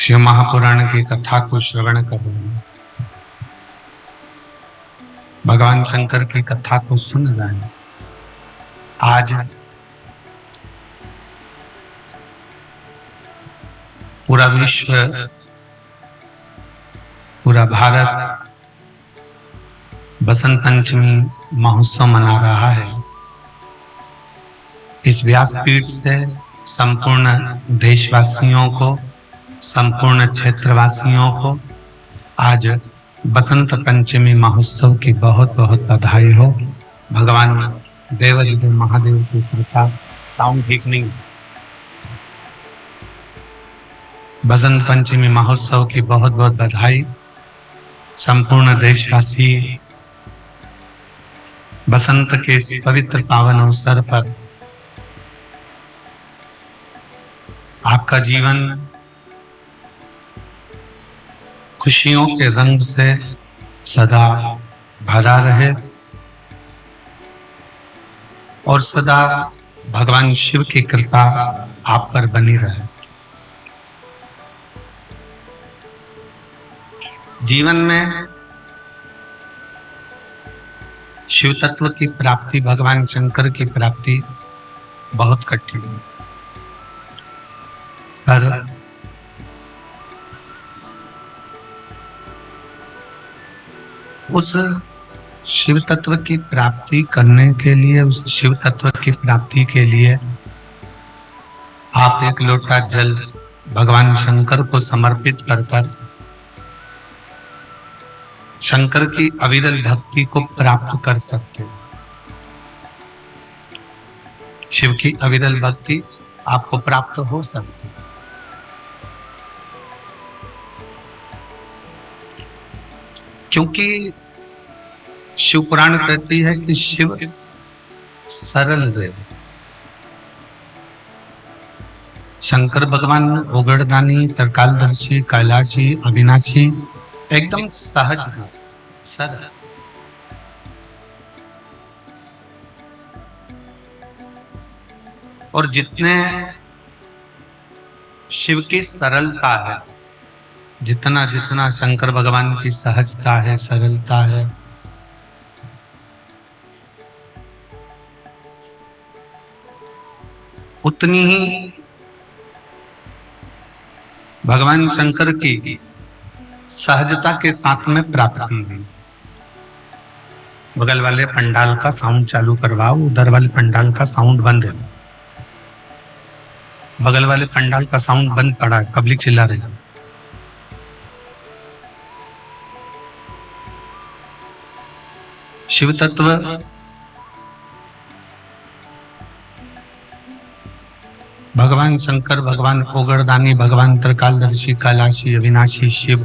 शिव महापुराण की कथा को श्रवण कर रहे हैं। भगवान शंकर की कथा को सुन रहे हैं। आज पूरा विश्व, पूरा भारत बसंत पंचमी महोत्सव मना रहा है। इस व्यासपीठ से संपूर्ण देशवासियों को, संपूर्ण क्षेत्रवासियों को आज बसंत पंचमी महोत्सव की बहुत बहुत बधाई हो। भगवान देवाधिदेव महादेव की कृपा। साउंड ठीक नहीं। बसंत पंचमी महोत्सव की बहुत बहुत बधाई। संपूर्ण देशवासी बसंत के इस पवित्र पावन अवसर पर आपका जीवन खुशियों के रंग से सदा भरा रहे और सदा भगवान शिव की कृपा आप पर बनी रहे। जीवन में शिव तत्व की प्राप्ति, भगवान शंकर की प्राप्ति बहुत कठिन है, पर उस शिव तत्व की प्राप्ति करने के लिए, उस शिव तत्व की प्राप्ति के लिए आप एक लोटा जल भगवान शंकर को समर्पित कर शंकर की अविरल भक्ति को प्राप्त कर सकते हो। शिव की अविरल भक्ति आपको प्राप्त हो सकती है। क्योंकि शिव पुराण कहती है कि शिव सरल देव। शंकर भगवान ओगड़दानी, त्रिकालदर्शी, कैलाशी, अविनाशी एकदम सहज है, सरल। और जितने शिव की सरलता है, जितना जितना शंकर भगवान की सहजता है, सरलता है, उतनी ही भगवान शंकर की सहजता के साथ में प्राप्ति है। बगल वाले पंडाल का साउंड चालू करवाओ, उधर वाले पंडाल का साउंड बंद है। बगल वाले पंडाल का साउंड बंद पड़ा है, पब्लिक चिल्ला रही है। शिव तत्व भगवान शंकर, भगवान ओगड़दानी, भगवान त्रिकालदर्शी, कैलाशी, अविनाशी शिव,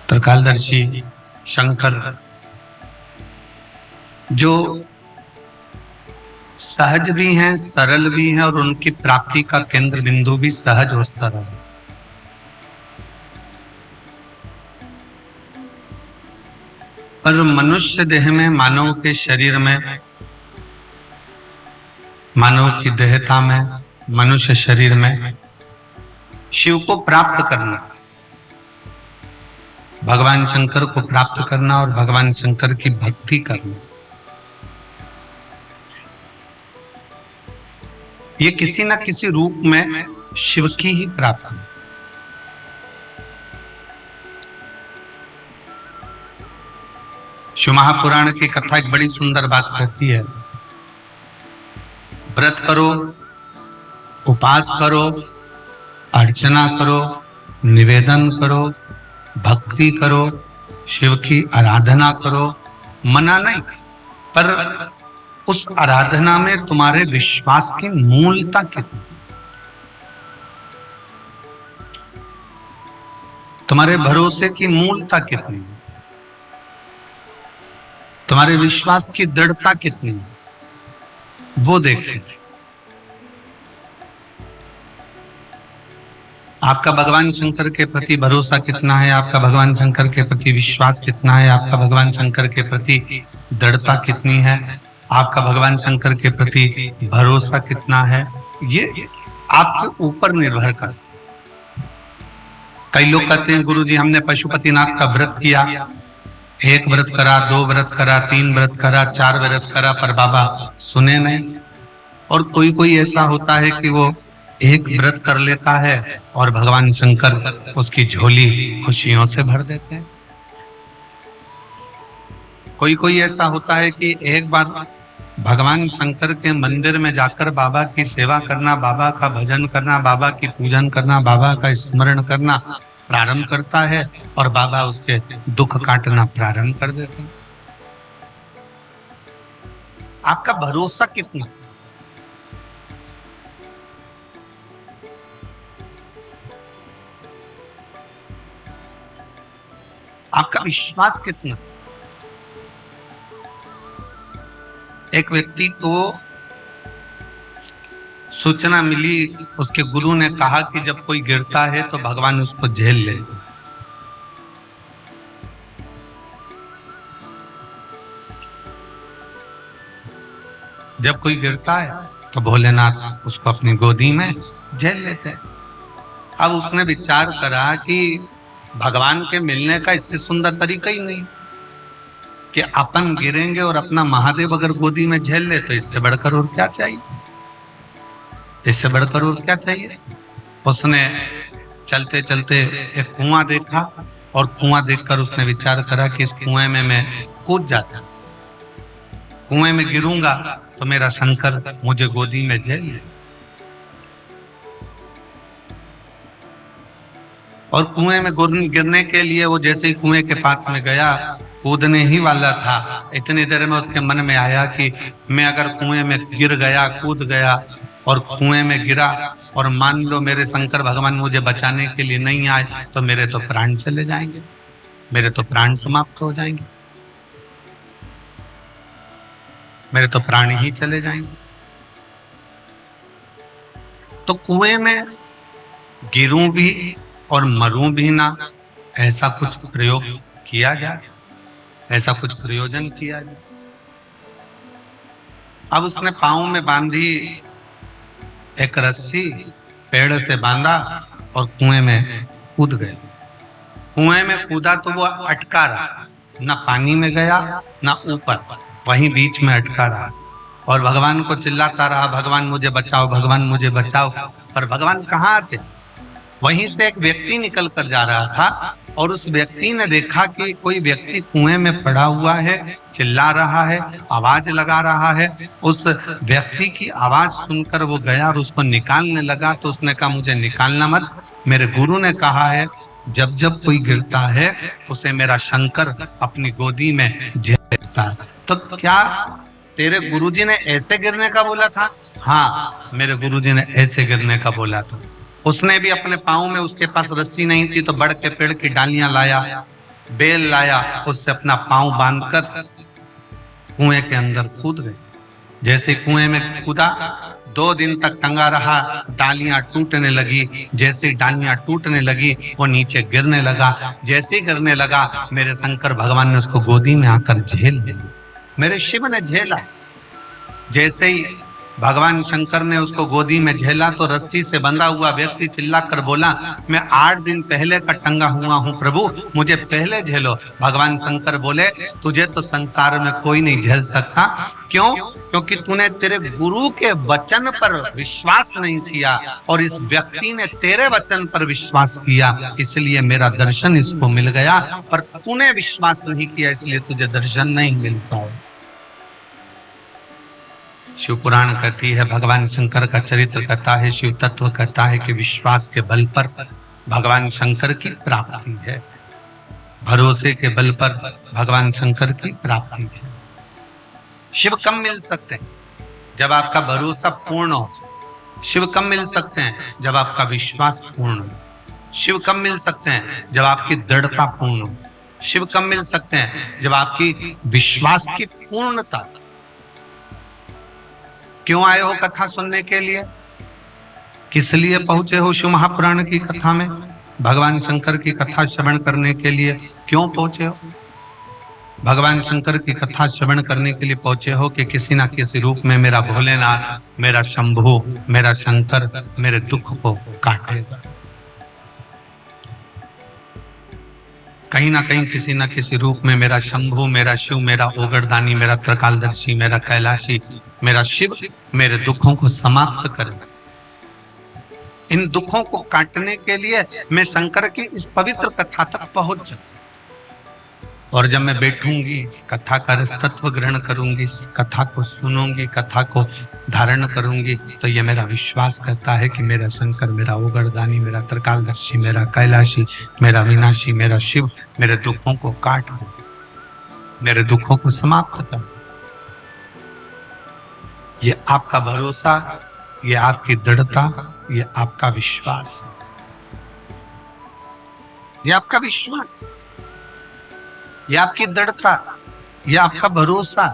त्रिकालदर्शी शंकर जो सहज भी हैं, सरल भी हैं और उनकी प्राप्ति का केंद्र बिंदु भी सहज और सरल। पर मनुष्य देह में, मानव के शरीर में, मानव की देहता में, मनुष्य शरीर में शिव को प्राप्त करना, भगवान शंकर को प्राप्त करना और भगवान शंकर की भक्ति करना, ये किसी न किसी रूप में शिव की ही प्राप्ति। शिव महापुराण की कथा एक बड़ी सुंदर बात कहती है। व्रत करो, उपास करो, अर्चना करो, निवेदन करो, भक्ति करो, शिव की आराधना करो, मना नहीं, पर उस आराधना में तुम्हारे विश्वास की मूलता कितनी, तुम्हारे भरोसे की मूलता कितनी, तुम्हारे विश्वास की दृढ़ता कितनी, वो देखें। आपका भगवान शंकर के प्रति भरोसा कितना है, आपका भगवान शंकर के प्रति विश्वास कितना है, आपका भगवान शंकर के प्रति दृढ़ता कितनी है, आपका भगवान शंकर के प्रति भरोसा कितना है, ये आपके ऊपर निर्भर करता है। कई लोग कहते हैं गुरुजी हमने पशुपतिनाथ का व्रत किया, एक व्रत करा, दो व्रत करा, तीन व्रत करा, चार व्रत करा, पर बाबा सुने नहीं। और कोई कोई ऐसा होता है कि वो एक व्रत कर लेता है और भगवान शंकर उसकी झोली खुशियों से भर देते हैं। कोई कोई ऐसा होता है कि एक बार भगवान शंकर के मंदिर में जाकर बाबा की सेवा करना, बाबा का भजन करना, बाबा की पूजन करना, बाबा का स्मरण करना प्रारंभ करता है और बाबा उसके दुख काटना प्रारंभ कर देते हैं। आपका भरोसा कितना? आपका विश्वास कितना? एक व्यक्ति को सूचना मिली, उसके गुरु ने कहा कि जब कोई गिरता है तो भगवान उसको झेल ले। जब कोई गिरता है तो भोलेनाथ उसको अपनी गोदी में झेल लेते हैं। अब उसने विचार करा कि भगवान के मिलने का इससे सुंदर तरीका ही नहीं कि अपन गिरेंगे और अपना महादेव अगर गोदी में झेल ले, तो इससे बढ़कर और क्या चाहिए? इससे बढ़कर और क्या चाहिए? उसने चलते चलते एक कुआं देखा और कुआं देखकर उसने विचार करा कि इस कुएं में मैं कूद जाता, कुएं में गिरूंगा तो मेरा शंकर मुझे गोदी में झेल ले। और कुएं में गिरने के लिए वो जैसे ही कुएं के पास में गया, कूदने ही वाला था, इतनी देर में उसके मन में आया कि मैं अगर कुएं में गिर गया, कूद गया और कुएं में गिरा और मान लो मेरे शंकर भगवान मुझे बचाने के लिए नहीं आए, तो मेरे तो प्राण चले जाएंगे, मेरे तो प्राण समाप्त हो जाएंगे, मेरे तो प्राण ही चले जाएंगे। तो कुएं में गिरूं भी और मरूं भी ना, ऐसा कुछ प्रयोग किया जाए, ऐसा कुछ प्रयोजन किया जाए। अब उसने पांव में बांधी एक रस्सी, पेड़ से बांधा और कुएं में कूद गए। कुएं में कूदा तो वो अटका रहा, ना पानी में गया ना ऊपर, वहीं बीच में अटका रहा और भगवान को चिल्लाता रहा, भगवान मुझे बचाओ, भगवान मुझे बचाओ। पर भगवान कहाँ आते? वहीं से एक व्यक्ति निकल कर जा रहा था और उस व्यक्ति ने देखा कि कोई व्यक्ति कुएं में पड़ा हुआ है, चिल्ला रहा है, आवाज लगा रहा है। उस व्यक्ति की आवाज सुनकर वो गया और उसको निकालने लगा। तो उसने कहा मुझे निकालना मत, मेरे गुरु ने कहा है जब जब कोई गिरता है उसे मेरा शंकर अपनी गोदी में झेलता है। तो क्या तेरे गुरुजी ने ऐसे गिरने का बोला था? हाँ, मेरे गुरुजी ने ऐसे गिरने का बोला था। उसने भी अपने पाँव में, उसके पास रस्सी नहीं थी तो बड़ के पेड़ की डालियां लाया, बेल लाया, उससे अपना पाँव बांधकर कुएं के अंदर कूद गए। जैसे कुएं में कूदा, 2 दिन तक टंगा रहा, डालियां टूटने लगी। जैसे डालियां टूटने लगी वो नीचे गिरने लगा। जैसे ही गिरने लगा मेरे शंकर भगवान ने उसको गोदी में आकर झेल लिया, मेरे शिव ने झेला। जैसे ही भगवान शंकर ने उसको गोदी में झेला तो रस्सी से बंधा हुआ व्यक्ति चिल्लाकर बोला, मैं 8 दिन पहले का टंगा हुआ हूं प्रभु, मुझे पहले झेलो। भगवान शंकर बोले, तुझे तो संसार में कोई नहीं झेल सकता। क्यों? क्योंकि तूने तेरे गुरु के वचन पर विश्वास नहीं किया और इस व्यक्ति ने तेरे वचन पर विश्वास किया, इसलिए मेरा दर्शन इसको मिल गया। पर तूने विश्वास नहीं किया, इसलिए तुझे दर्शन नहीं मिल पाया। शिव पुराण कहती है, भगवान शंकर का चरित्र कहता है, शिव तत्व कहता है कि विश्वास के बल पर भगवान शंकर की प्राप्ति है, भरोसे के बल पर भगवान शंकर की प्राप्ति है। शिव कब मिल सकते हैं? जब आपका भरोसा पूर्ण हो। शिव कब मिल सकते हैं? जब आपका विश्वास पूर्ण हो। शिव कब मिल सकते हैं? जब आपकी दृढ़ता पूर्ण हो। शिव कब मिल सकते हैं? जब आपकी विश्वास की पूर्णता। क्यों आए हो कथा सुनने के लिए? किस लिए पहुंचे हो शिव महापुराण की कथा में? भगवान शंकर की कथा श्रवण करने के लिए क्यों पहुंचे हो? भगवान शंकर की कथा श्रवण करने के लिए पहुंचे हो कि किसी ना किसी रूप में मेरा भोलेनाथ, मेरा शंभु, मेरा शंकर मेरे दुख को काटेगा। कहीं ना कहीं किसी ना किसी रूप में मेरा शंभु, मेरा शिव, मेरा ओगरदानी, मेरा त्रिकालदर्शी, मेरा कैलाशी, मेरा शिव मेरे दुखों को समाप्त करे। इन दुखों को काटने के लिए मैं शंकर की इस पवित्र कथा तक पहुंच जाऊं। और जब मैं बैठूंगी, कथा का रसतत्व ग्रहण करूंगी, कथा को सुनूंगी, कथा को धारण करूंगी, तो ये मेरा विश्वास करता है कि मेरा शंकर, मेरा ओगरदानी, मेरा त्रिकालदर्शी, मेरा कैलाशी, मेरा विनाशी, मेरा शिव मेरे दुखों को काट दे, मेरे दुखों को समाप्त कर। ये आपका भरोसा, ये आपकी दृढ़ता, ये आपका विश्वास, ये आपका विश्वास, ये आपकी दृढ़ता, ये आपका भरोसा।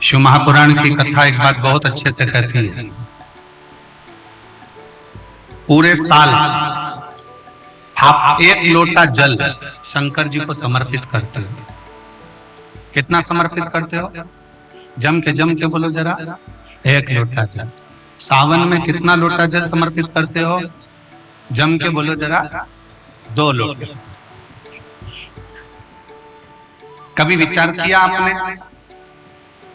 शिव महापुराण की कथा एक बात बहुत अच्छे से कहती है, पूरे साल आप एक लोटा जल शंकर जी को समर्पित करते हो। कितना समर्पित करते हो? जम के बोलो जरा। एक लोटा जल। सावन में कितना लोटा जल समर्पित करते हो? जम के बोलो जरा। 2 लोटे। कभी विचार किया आपने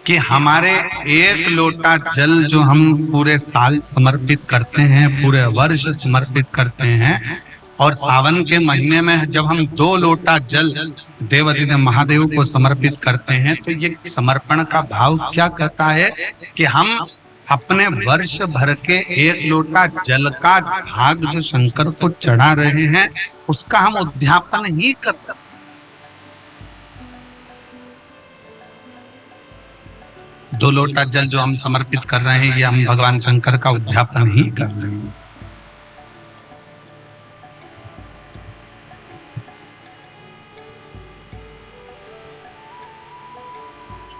कि हमारे एक लोटा जल जो हम पूरे साल समर्पित करते हैं, पूरे वर्ष समर्पित करते हैं, और सावन के महीने में जब हम 2 लोटा जल देवाधिदेव महादेव को समर्पित करते हैं, तो ये समर्पण का भाव क्या कहता है कि हम अपने वर्ष भर के एक लोटा जल का भाग जो शंकर को चढ़ा रहे हैं, उसका हम उद्यापन ही करते हैं। 2 लोटा जल जो हम समर्पित कर रहे हैं, ये हम भगवान शंकर का उद्यापन ही कर रहे हैं।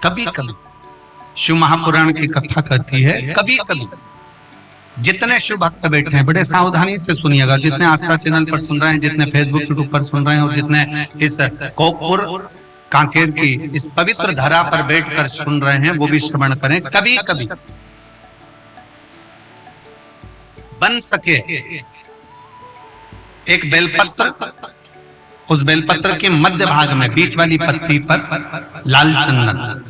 कभी कभी शिव महापुराण की कथा कहती है, कभी कभी जितने शिव भक्त बैठे हैं, बड़े सावधानी से सुनिएगा, जितने आस्था चैनल पर सुन रहे हैं, जितने फेसबुक यूट्यूब पर सुन रहे हैं, और जितने इस कोकपुर कांकेर की इस पवित्र धरा पर बैठकर सुन रहे हैं, वो भी श्रवण करें। कभी कभी बन सके एक बेलपत्र, उस बेलपत्र के मध्य भाग में बीच वाली पत्ती पर लाल चंदन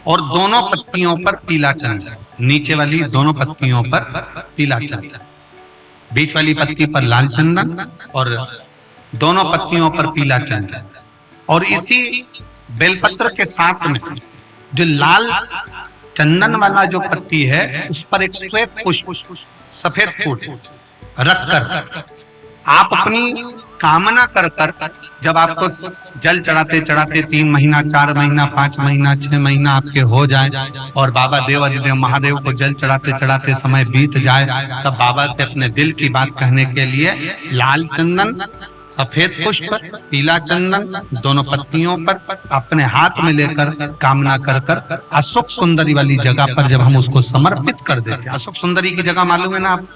और दोनों पत्तियों पर पीला चंदन, नीचे वाली दोनों पत्तियों पर पीला चंदन, बीच वाली पत्ती पर लाल चंदन और दोनों पत्तियों पर पीला चंदन, और इसी बेलपत्र के साथ में जो लाल चंदन वाला जो पत्ती है, उस पर एक श्वेत पुष्प, सफेद फूल रखकर आप अपनी कामना कर कर, जब आपको जल चढ़ाते चढ़ाते 3 महीना, 4 महीना, 5 महीना, 6 महीना आपके हो जाए, और बाबा देवाधिदेव महादेव को जल चढ़ाते चढ़ाते समय बीत जाए, तब बाबा से अपने दिल की बात कहने के लिए लाल चंदन, सफेद पुष्प, पीला चंदन दोनों पत्तियों पर अपने हाथ में लेकर कामना कर कर अशोक सुंदरी वाली जगह पर जब हम उसको समर्पित कर देते हैं। अशोक सुंदरी की जगह मालूम है ना आप?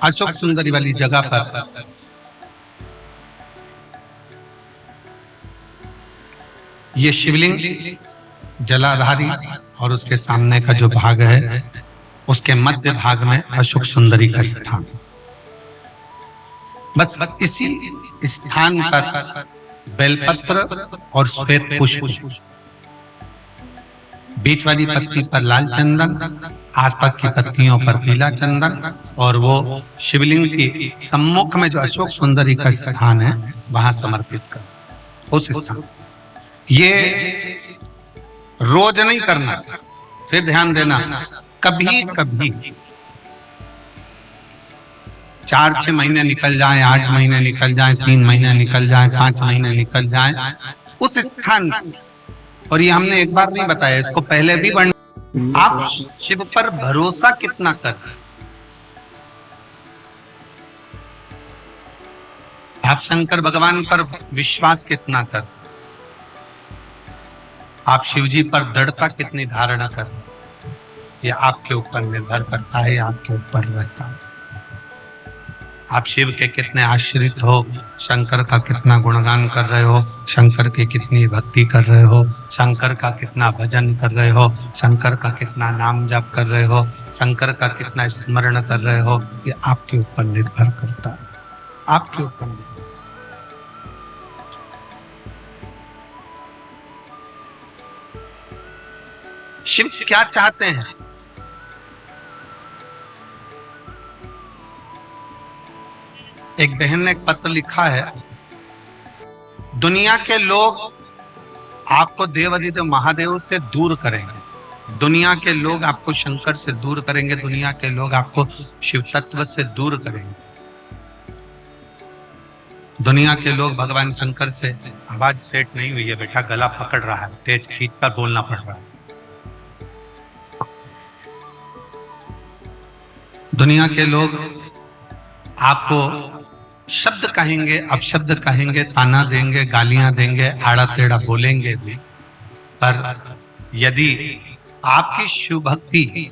अशोक सुंदरी वाली जगह पर ये शिवलिंग जलाधारी और उसके सामने का जो भाग है, उसके मध्य भाग में अशोक सुंदरी का स्थान। बस इसी स्थान पर बेलपत्र और श्वेत पुष्प, बीच वाली पत्ती पर लाल चंदन, आसपास की पत्तियों पर पीला चंदन, और वो शिवलिंग की सम्मुख में जो अशोक सुंदरी का स्थान है, वहां समर्पित कर। उस स्थान ये रोज नहीं करना, फिर ध्यान देना, कभी कभी 4-6 महीने निकल जाए, 8 महीने निकल जाए, 3 महीने निकल जाए, 5 महीने निकल जाए, उस स्थान, और ये हमने एक बार नहीं बताया, इसको पहले भी आप शिव पर भरोसा कितना कर, आप शंकर भगवान पर विश्वास कितना कर, आप शिव जी पर दृढ़ता कितनी धारणा कर, ये आपके ऊपर निर्भर करता है, आपके ऊपर रहता है। आप शिव के कितने आश्रित हो, शंकर का कितना गुणगान कर रहे हो, शंकर की कितनी भक्ति कर रहे हो, शंकर का कितना भजन कर रहे हो, शंकर का कितना नाम जप कर रहे हो, शंकर का कितना स्मरण कर रहे हो, ये आपके ऊपर निर्भर करता है, आपके ऊपर निर्भर। शिव क्या चाहते हैं? एक बहन ने एक पत्र लिखा है, दुनिया के लोग आपको देवादिदेव महादेव से दूर करेंगे, दुनिया के लोग आपको शंकर से दूर करेंगे, दुनिया के लोग आपको शिव तत्व से दूर करेंगे। दुनिया के लोग भगवान शंकर से, आवाज सेट नहीं हुई है बेटा, गला पकड़ रहा है, तेज खींच कर बोलना पड़ रहा है। दुनिया के लोग आपको शब्द कहेंगे, अपशब्द कहेंगे, ताना देंगे, गालियां देंगे, आड़ा टेढ़ा बोलेंगे भी, पर यदि आपकी शिव भक्ति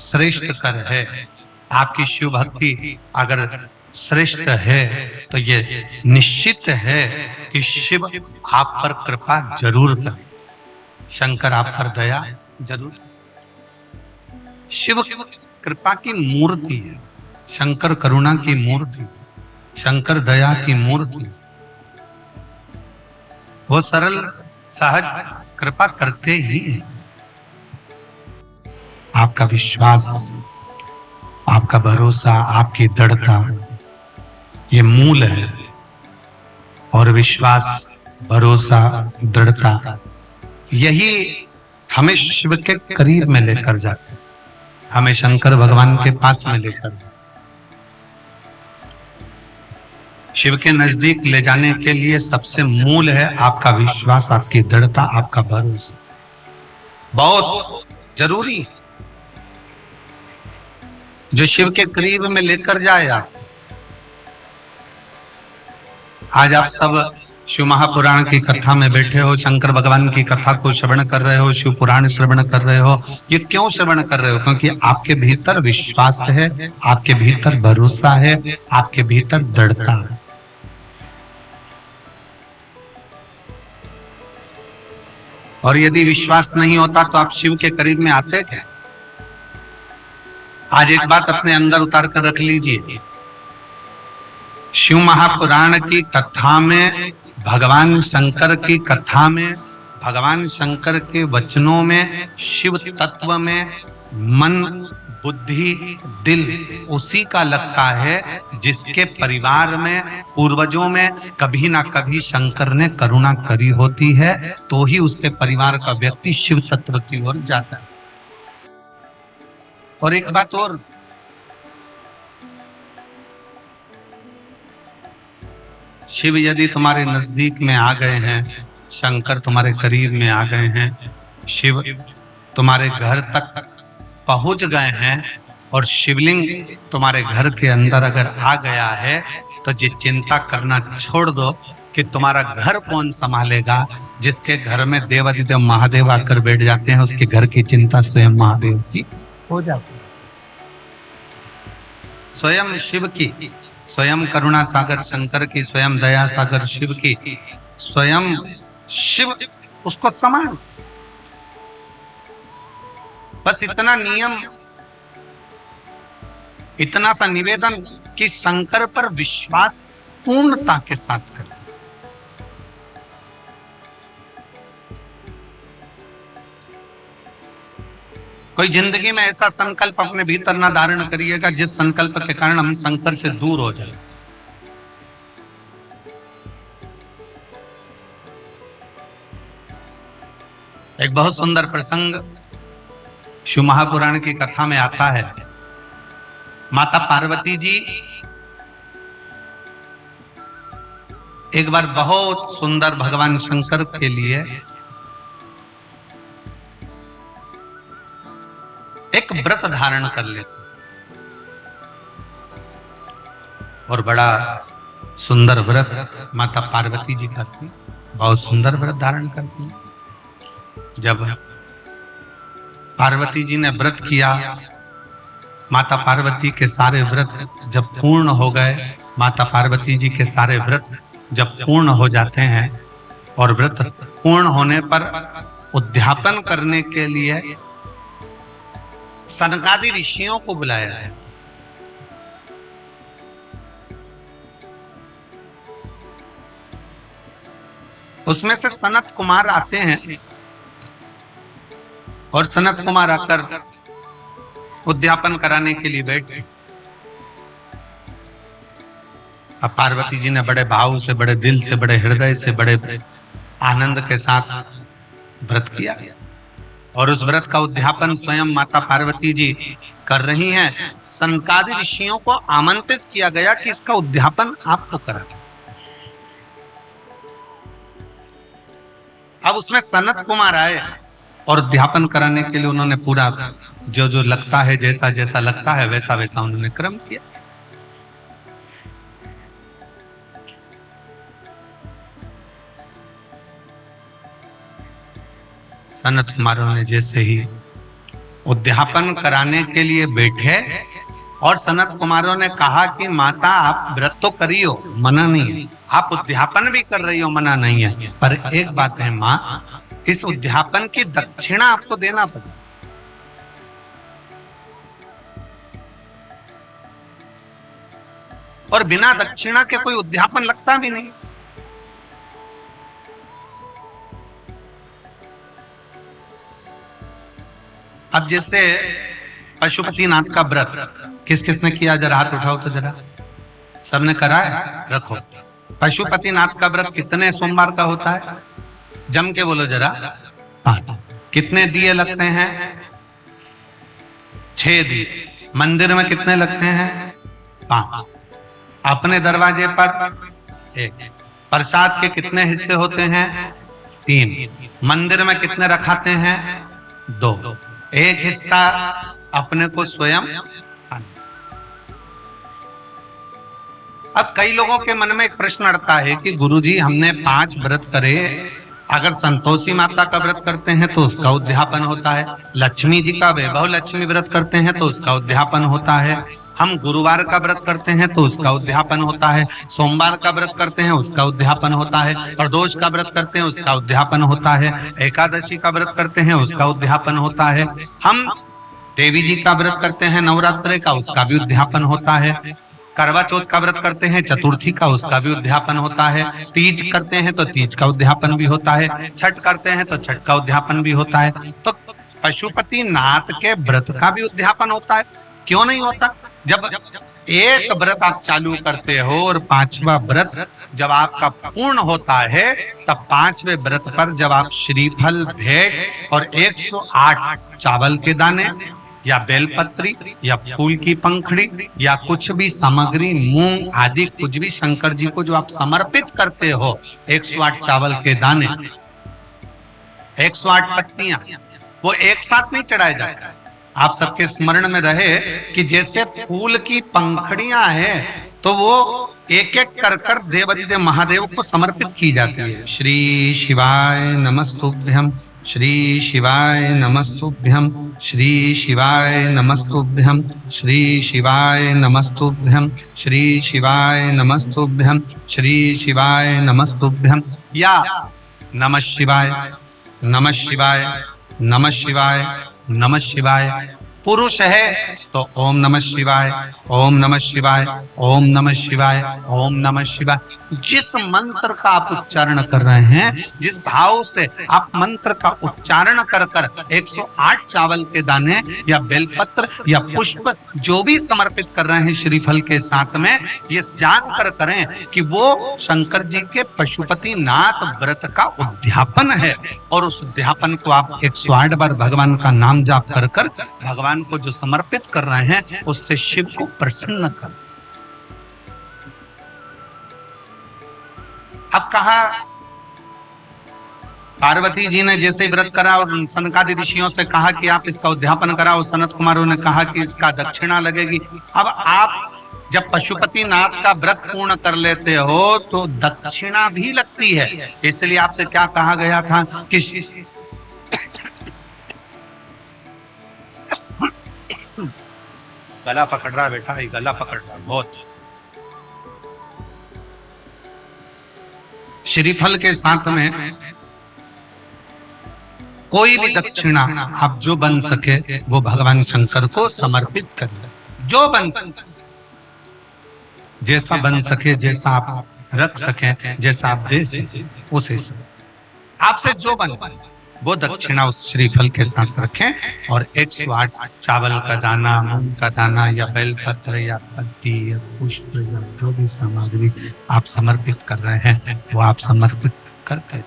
श्रेष्ठ कर है, आपकी शिव भक्ति अगर श्रेष्ठ है, तो ये निश्चित है कि शिव आप पर कृपा जरूर करे, शंकर आप पर दया जरूर। शिव कृपा की मूर्ति है, शंकर करुणा की मूर्ति, शंकर दया की मूर्ति। वो सरल सहज कृपा करते ही हैं। आपका विश्वास, आपका भरोसा, आपकी दृढ़ता, ये मूल है। और विश्वास, भरोसा, दृढ़ता, यही हमें शिव के करीब में लेकर जाते, हमें शंकर भगवान के पास में लेकर, शिव के नजदीक ले जाने के लिए सबसे मूल है आपका विश्वास, आपकी दृढ़ता, आपका भरोसा, बहुत जरूरी है। जो शिव के करीब में लेकर जाएगा। आज आप सब शिव महापुराण की कथा में बैठे हो, शंकर भगवान की कथा को श्रवण कर रहे हो, शिव पुराण श्रवण कर रहे हो। ये क्यों श्रवण कर रहे हो? क्योंकि आपके भीतर विश्वास है, आपके भीतर भरोसा है, आपके भीतर दृढ़ता है। और यदि विश्वास नहीं होता तो आप शिव के करीब में आते क्या? आज एक बात अपने अंदर उतार कर रख लीजिए, शिव महापुराण की कथा में, भगवान शंकर की कथा में, भगवान शंकर के वचनों में, शिव तत्व में मन, बुद्धि, दिल उसी का लगता है जिसके परिवार में, पूर्वजों में कभी ना कभी शंकर ने करुणा करी होती है, तो ही उसके परिवार का व्यक्ति शिव तत्व की ओर जाता है। और एक बात और, शिव यदि तुम्हारे नजदीक में आ गए हैं, शंकर तुम्हारे करीब में आ गए हैं, शिव तुम्हारे घर तक पहुंच गए हैं, और शिवलिंग तुम्हारे घर के अंदर अगर आ गया है, तो ये चिंता करना छोड़ दो कि तुम्हारा घर कौन संभालेगा। जिसके घर में देवादिदेव महादेव आकर बैठ जाते हैं, उसके घर की चिंता स्वयं महादेव की हो जाती है, स्वयं शिव की, स्वयं करुणा सागर शंकर की, स्वयं दया सागर शिव की, स्वयं शिव उसको समान। बस इतना नियम, इतना सा निवेदन कि शंकर पर विश्वास पूर्णता के साथ करें। कोई जिंदगी में ऐसा संकल्प अपने भीतर ना धारण करिएगा जिस संकल्प के कारण हम शंकर से दूर हो जाए। एक बहुत सुंदर प्रसंग शिव महापुराण की कथा में आता है। माता पार्वती जी एक बार बहुत सुंदर भगवान शंकर के लिए एक व्रत धारण कर लेते, और बड़ा सुंदर व्रत माता पार्वती जी करती, बहुत सुंदर व्रत धारण करती। जब पार्वती जी ने व्रत किया, माता पार्वती के सारे व्रत जब पूर्ण हो गए, माता पार्वती जी के सारे व्रत जब पूर्ण हो जाते हैं और व्रत पूर्ण होने पर उद्यापन करने के लिए सनकादि ऋषियों को बुलाया है। उसमें से सनत कुमार आते हैं और सनत कुमार आकर उद्यापन कराने के लिए बैठे। अब पार्वती जी ने बड़े भाव से, बड़े दिल से, बड़े हृदय से, बड़े आनंद के साथ व्रत किया और उस व्रत का उद्यापन स्वयं माता पार्वती जी कर रही हैं। सनकादि ऋषियों को आमंत्रित किया गया कि इसका उद्यापन आपको करा। अब उसमें सनत कुमार आए और उद्यापन कराने के लिए उन्होंने पूरा जो जो लगता है, जैसा जैसा लगता है वैसा वैसा उन्होंने क्रम किया। सनत कुमारों ने जैसे ही उद्यापन कराने के लिए बैठे और सनत कुमारों ने कहा कि माता आप व्रत तो करियो, मना नहीं है, आप उद्यापन भी कर रही हो, मना नहीं है, पर एक बात है माँ, इस उद्यापन की दक्षिणा आपको देना पड़ेगा। और बिना दक्षिणा के कोई उद्यापन लगता भी नहीं। अब जैसे पशुपतिनाथ का व्रत किस किसने किया, जरा हाथ उठाओ तो जरा। सबने करा है? रखो। पशुपतिनाथ का व्रत कितने सोमवार का होता है? जम के बोलो जरा। 5। कितने दिए लगते हैं? 6 दिए। मंदिर में कितने लगते हैं? 5। अपने दरवाजे पर 1। प्रसाद के कितने हिस्से होते हैं? 3। मंदिर में कितने रखाते हैं? 2। एक हिस्सा अपने को स्वयं। अब कई लोगों के मन में एक प्रश्न अड़ता है कि गुरुजी हमने 5 व्रत करे, अगर संतोषी माता का व्रत करते हैं तो उसका उद्यापन होता है, लक्ष्मी जी का वैभव लक्ष्मी व्रत करते हैं तो उसका उद्यापन होता है, हम गुरुवार का व्रत करते हैं तो उसका उद्यापन होता है, सोमवार का व्रत करते हैं उसका उद्यापन होता है, प्रदोष का व्रत करते हैं उसका उद्यापन होता है, एकादशी का व्रत करते हैं उसका उद्यापन होता है, हम देवी जी का व्रत करते हैं नवरात्रि का, उसका भी उद्यापन होता है, करवा चौथ का व्रत करते हैं चतुर्थी का, उसका भी उद्यापन होता है, तीज करते हैं तो तीज का उद्यापन भी होता है, छठ करते हैं तो छठ का उद्यापन भी होता है। तो पशुपति नाथ के व्रत का भी उद्यापन होता है, क्यों नहीं होता? जब एक व्रत आप चालू करते हो और 5वां व्रत जब आपका पूर्ण होता है, तब 5वें व्रत पर जब आप श्रीफल भेंट और 108 चावल के दाने या बेलपत्री या फूल की पंखड़ी या कुछ भी सामग्री, मूंग आदि कुछ भी शंकर जी को जो आप समर्पित करते हो, 108 चावल के दाने, 108 पत्तियां, वो एक साथ नहीं चढ़ाए जाते। आप सबके स्मरण में रहे कि जैसे फूल की पंखड़ियां हैं तो वो एक एक कर कर देवाधिदेव महादेव को समर्पित की जाती है। श्री शिवाय नमस्तुभ्यं, श्री शिवाय नमस्तुभ्यं, श्री शिवाय नमस्तुभ्यं, श्री शिवाय नमस्तुभ्यं, श्री शिवाय नमस्तुभ्यं, श्री शिवाय नमस्तुभ्यं, या नमः शिवाय, नमः शिवाय, नमः शिवाय, नमः शिवाय। पुरुष है तो ओम नमः शिवाय, ओम नमः शिवाय, ओम नमः शिवाय, ओम नमः शिवाय। जिस मंत्र का आप उच्चारण कर रहे हैं, जिस भाव से आप मंत्र का उच्चारण कर कर 108 चावल के दाने या बेलपत्र या पुष्प जो भी समर्पित कर रहे हैं श्रीफल के साथ में, ये जानकर करें कि वो शंकर जी के पशुपति नाथ व्रत का उद्यापन है। और उस उद्यापन को आप 108 बार भगवान का नाम जाप कर कर भगवान को जो समर्पित कर रहे हैं, उससे शिव को प्रसन्न कर। अब कहा पार्वती जी ने जैसे व्रत करा और सनकादि ऋषियों से कहा कि आप इसका उद्यापन कराओ, सनत कुमारों ने कहा कि इसका दक्षिणा लगेगी। अब आप जब पशुपति नाथ का व्रत पूर्ण कर लेते हो तो दक्षिणा भी लगती है। इसलिए आपसे क्या कहा गया था कि गला पकड़ रहा बेटा, ये गला पकड़ रहा बहुत। श्रीफल के साथ में कोई भी दक्षिणा आप जो बन सके वो भगवान शंकर को समर्पित करिए, जो बन सके, जैसा बन सके, जैसा आप रख सके, जैसा आप दे सके, उसे आपसे जो बन वो दक्षिणा उस श्रीफल के साथ रखें। और 108 चावल का दाना, मूंग का दाना या बेलपत्र या पत्ती या पुष्प या जो भी सामग्री आप समर्पित कर रहे हैं वो आप समर्पित करते,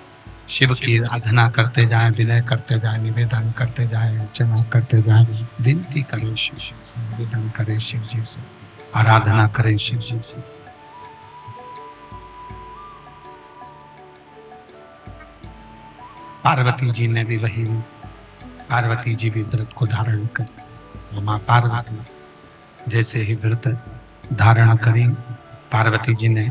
शिव की आराधना करते जाएं, विनय करते जाएं, निवेदन करते जाएं, अर्चना करते जाएं, विनती करें शिव जी से, निवेदन करें शिव जी से, आराधना करें शिव जी से। पार्वती जी ने भी वही, पार्वती जी भी व्रत को धारण करी। माँ पार्वती जैसे ही व्रत धारण करी, पार्वती जी ने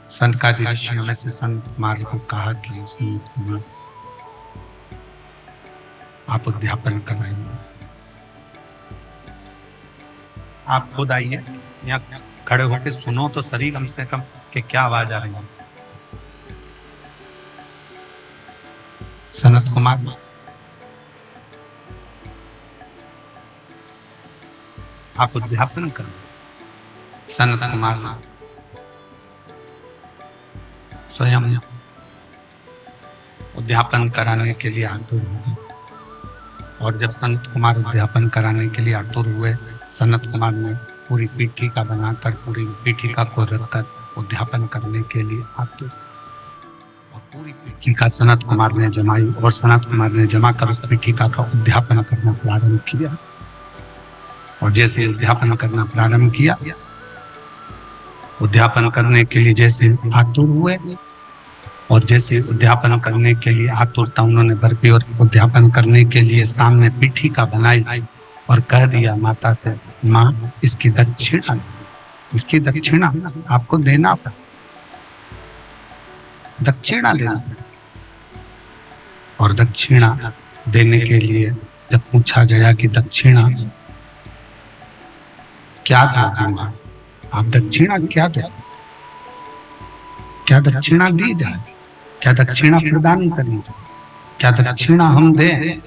सनकादि ऋषियों में से संत कुमार को कहा कि संत कुमार आप उद्यापन कराइए, आप खुद आइए यहाँ खड़े होकर सुनो तो सही कम से कम कि क्या आवाज आ रही है। सनत कुमार आप उद्यापन करें। सनत कुमार स्वयं उद्यापन कराने के लिए आतुर हुए, और जब संत कुमार उद्यापन कराने के लिए आतुर हुए, सनत कुमार ने पूरी पीठिका बनाकर, पूरी पीठिका को रखकर उद्यापन करने के लिए आतुर, और पूरी पीठिका सनत कुमार ने जमाई, और सनत कुमार ने जमा कर उस पीठिका का उद्यापन करना प्रारंभ किया। और जैसे उद्यापन करना प्रारंभ किया, उद्यापन करने के लिए जैसे आतुर हुए, और जैसे उद्यापन करने के लिए आतुरता उन्होंने बरपी, और उद्यापन करने के लिए सामने पीठिका बनाई और कह दिया माता से, माँ इसकी दक्षिणा, इसकी दक्षिणा आपको देना पड़े, दक्षिणा देना पड़े। और दक्षिणा देने के लिए जब पूछा गया कि दक्षिणा क्या दोगे माँ, आप दक्षिणा क्या दो, क्या दक्षिणा दी जाए, क्या दक्षिणा प्रदान करी, क्या दक्षिणा हम दें।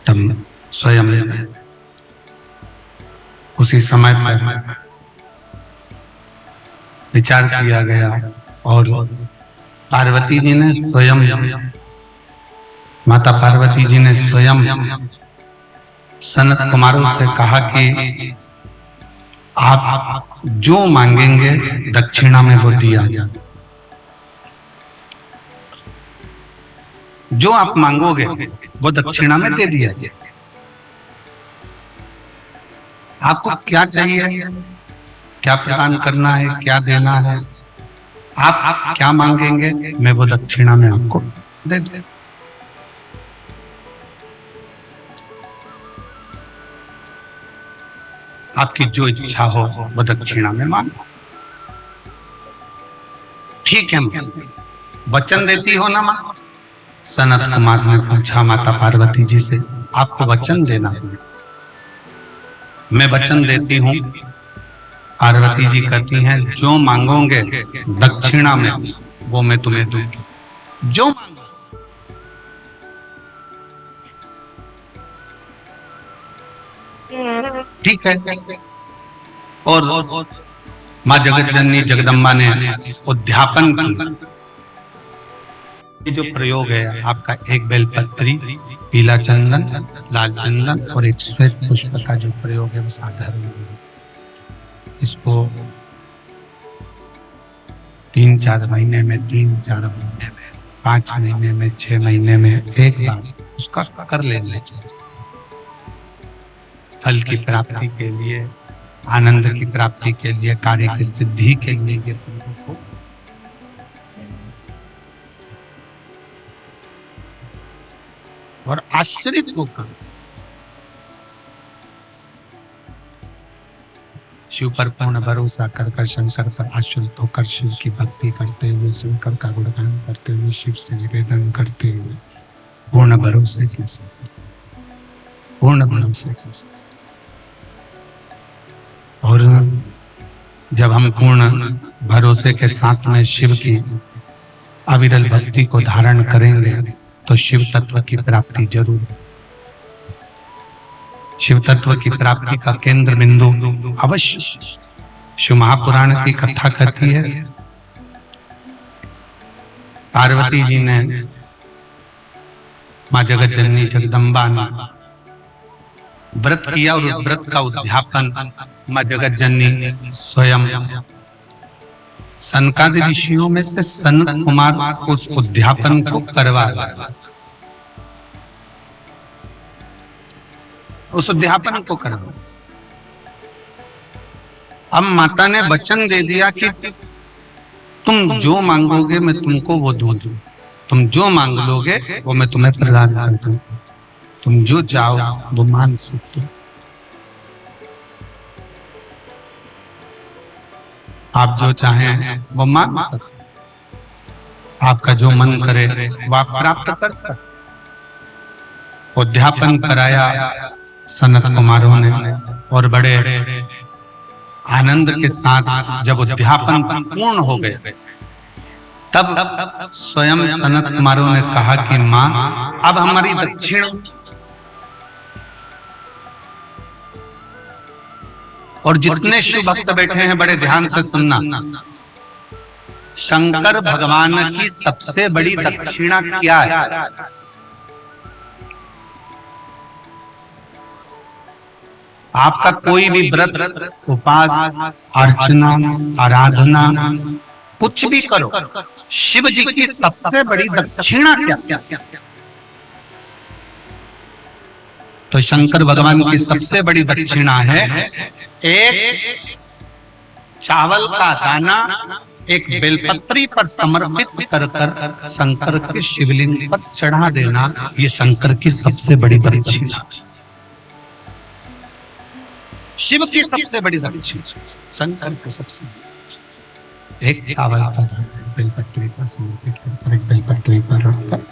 तब स्वयं उसी समय पर विचार किया गया, और पार्वती जी ने स्वयं, माता पार्वती जी ने स्वयं सनत कुमारों से कहा कि आप जो मांगेंगे दक्षिणा में वो दिया जाए, जो आप मांगोगे वो दक्षिणा में दे दिया जाए। आपको क्या चाहिए, क्या प्रदान करना है, क्या देना है, आप क्या मांगेंगे मैं वो दक्षिणा में आपको दे दूं। आपकी जो इच्छा हो वो दक्षिणा में मांगो। ठीक है मां, वचन देती हो ना मां? सनत कुमार ने पूछा माता पार्वती जी से, आपको वचन देना है? मैं वचन देती हूँ। पार्वती जी कहती हैं, जो मांगोगे दक्षिणा में वो मैं तुम्हें दूंगी, जो मांगो। ठीक है। और माँ जगत जननी जगदम्बा ने उद्यापन किया। ये जो प्रयोग है आपका, एक बेलपत्री, पीला चंदन, लाल चंदन और एक श्वेत पुष्प का जो प्रयोग है वो साधारण है। इसको 3-4 महीने में, 3-4 महीने में, 5 महीने में, 6 महीने में एक बार उसका कर लेना चाहिए। फल की प्राप्ति के लिए, आनंद की प्राप्ति के लिए, कार्य की सिद्धि के लिए और आश्रित होकर शिव पर पूर्ण भरोसा कर शंकर पर आश्रित होकर शिव की भक्ति करते हुए, शंकर का गुणगान करते हुए, शिव से निवेदन करते हुए पूर्ण भरोसे के साथ, पूर्ण भरोसे के साथ। और जब हम पूर्ण भरोसे के साथ में शिव की अविरल भक्ति को धारण करेंगे तो शिव तत्व की प्राप्ति जरूर। शिव तत्व की प्राप्ति का केंद्र बिंदु अवश्य शिव महापुराण की कथा कहती है। पार्वती जी ने मां जगत जननी जगदम्बा ने व्रत किया और उस व्रत का उद्यापन मां जगत जननी स्वयं सनकादि ऋषियों में से सनत कुमार उस उद्यापन को करवा, उस उद्यापन को करवा। अब माता ने वचन दे दिया कि तुम जो मांगोगे मैं तुमको वो दूंगी, तुम जो मांग लोगे वो मैं तुम्हें प्रदान कर दूं, तुम जो चाहो वो मांग सकते हो। आप जो चाहें वो मांग सकते, आपका जो मन करे वो आप प्राप्त कर सकते। उद्यापन कराया सनत कुमारों ने और बड़े आनंद के साथ जब उद्यापन पूर्ण हो गए तब स्वयं सनत कुमारों ने कहा कि मां अब हमारी दक्षिण। और जितने शिव भक्त बैठे हैं बड़े ध्यान से सुनना, शंकर भगवान की सबसे बड़ी दक्षिणा क्या है? आपका कोई भी व्रत, उपास, अर्चना, आराधना कुछ भी करो, शिव जी की सबसे बड़ी दक्षिणा क्या? तो शंकर भगवान की सबसे बड़ी दक्षिणा है एक चावल का दाना एक बेलपत्री पर समर्पित कर कर शंकर के शिवलिंग पर चढ़ा देना। ये शंकर की सबसे बड़ी दक्षिणा, शिव की सबसे बड़ी दक्षिणा, शंकर की सबसे एक चावल का दाना बेलपत्री पर समर्पित कर, एक बेलपत्री पर रखकर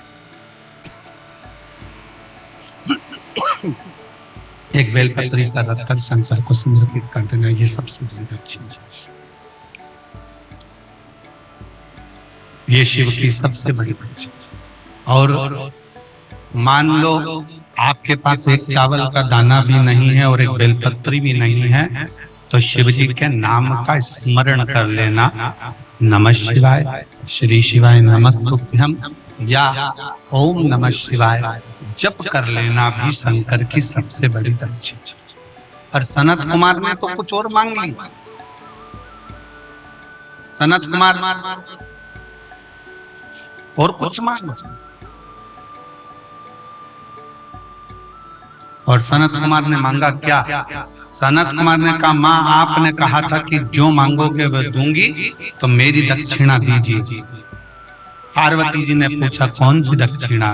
एक बेलपत्री पर रखकर शंकर को समर्पित कर देना, ये सबसे बड़ी दक्षिणा, ये शिव की सबसे बड़ी दक्षिणा। और मान लो आपके पास एक चावल का दाना भी नहीं है और एक बेलपत्री भी नहीं है, तो शिव जी के नाम का स्मरण कर लेना, नमः शिवाय, श्री शिवाय नमस्तुभ्यम या ओम नमः शिवाय जप कर लेना भी शंकर की सबसे बड़ी दक्षिणा। और सनत कुमार ने तो कुछ और मांग लिया। सनत कुमार और कुछ मांग, और सनत कुमार ने मांगा क्या? सनत कुमार ने कहा मां आपने कहा था कि जो मांगोगे वह दूंगी, तो मेरी दक्षिणा दीजिए। पार्वती जी ने पूछा कौन सी दक्षिणा,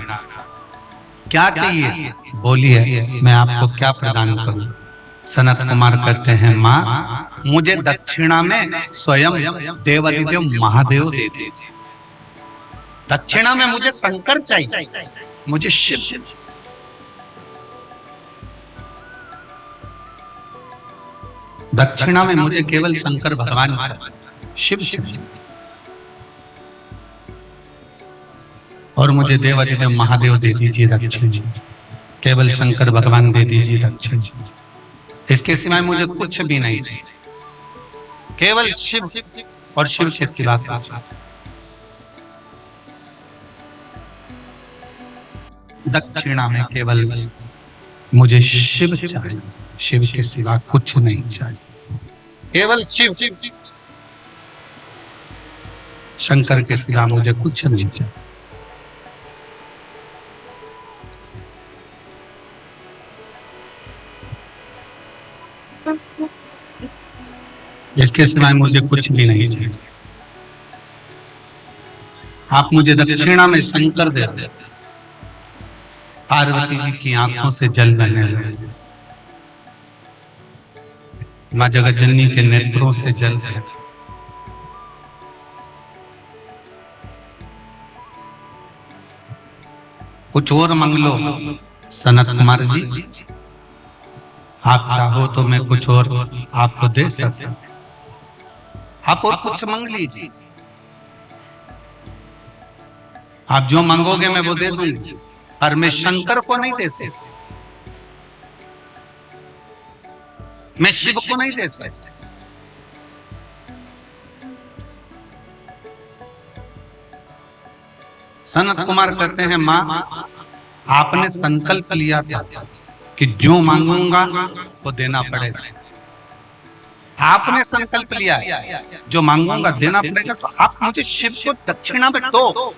क्या चाहिए? बोलिए मैं आपको क्या प्रदान करूं? सनत कुमार कहते हैं मां मुझे दक्षिणा में स्वयं देवादिदेव महादेव दे दीजिए, दक्षिणा में मुझे शंकर चाहिए, मुझे शिव। दक्षिणा में मुझे केवल शंकर भगवान चाहिए, शिव चाहिए, और मुझे देवादिदेव महादेव दे दीजिए दक्षिणा, केवल शंकर भगवान दे दीजिए दक्षिणा, इसके सिवाय मुझे कुछ भी नहीं चाहिए, केवल शिव और शिव के सिवा कुछ। दक्षिणा में केवल मुझे शिव चाहिए, शिव के सिवा कुछ नहीं चाहिए, केवल शिव, शंकर के सिवा मुझे कुछ नहीं चाहिए। इसके सिवाय मुझे कुछ भी नहीं चाहिए। आप मुझे दक्षिणा में शंकर दे दे। पार्वती जी की आंखों से जल बहने लगे, मां जगत जननी के नेत्रों से जल बहे। कुछ और मांग लो सनत कुमार जी, आप चाहो तो मैं कुछ और आपको दे सकता, आप और कुछ मांग लीजिए, आप जो मांगोगे मैं वो दे दूंगी, पर मैं शंकर को नहीं दे सकता, मैं शिव को नहीं दे सकता। सनत कुमार कहते हैं मां, आपने संकल्प लिया था कि जो मांगूंगा वो देना पड़ेगा, आपने संकल्प लिया जो मांगूंगा देना पड़ेगा, तो आप मुझे शिव को दक्षिणा में दो।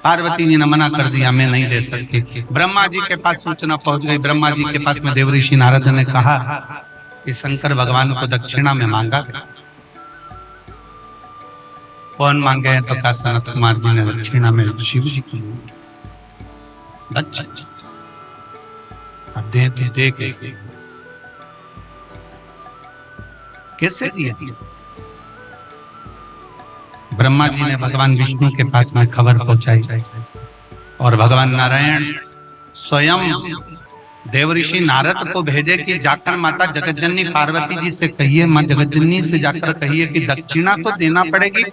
पार्वती जी ने मना कर दिया, मैं नहीं दे सकती। ब्रह्मा जी के पास सूचना पहुंच गई, ब्रह्मा जी के पास में देवऋषि नारद ने कहा कि शंकर भगवान को दक्षिणा में मांगा गया। कौन मांगे हैं? तो कहा सनत कुमार जी ने दक्षिणा में शिव जी को मांगा। अच्छा, अब दे तो दे कैसे, कैसे दिया? ब्रह्मा जी ने भगवान विष्णु के पास में खबर पहुंचाई और भगवान नारायण स्वयं देवऋषि नारद को भेजे कि जाकर माता जगतजननी पार्वती जी से कहिए, मां जगतजननी से जाकर कहिए कि दक्षिणा तो देना पड़ेगी,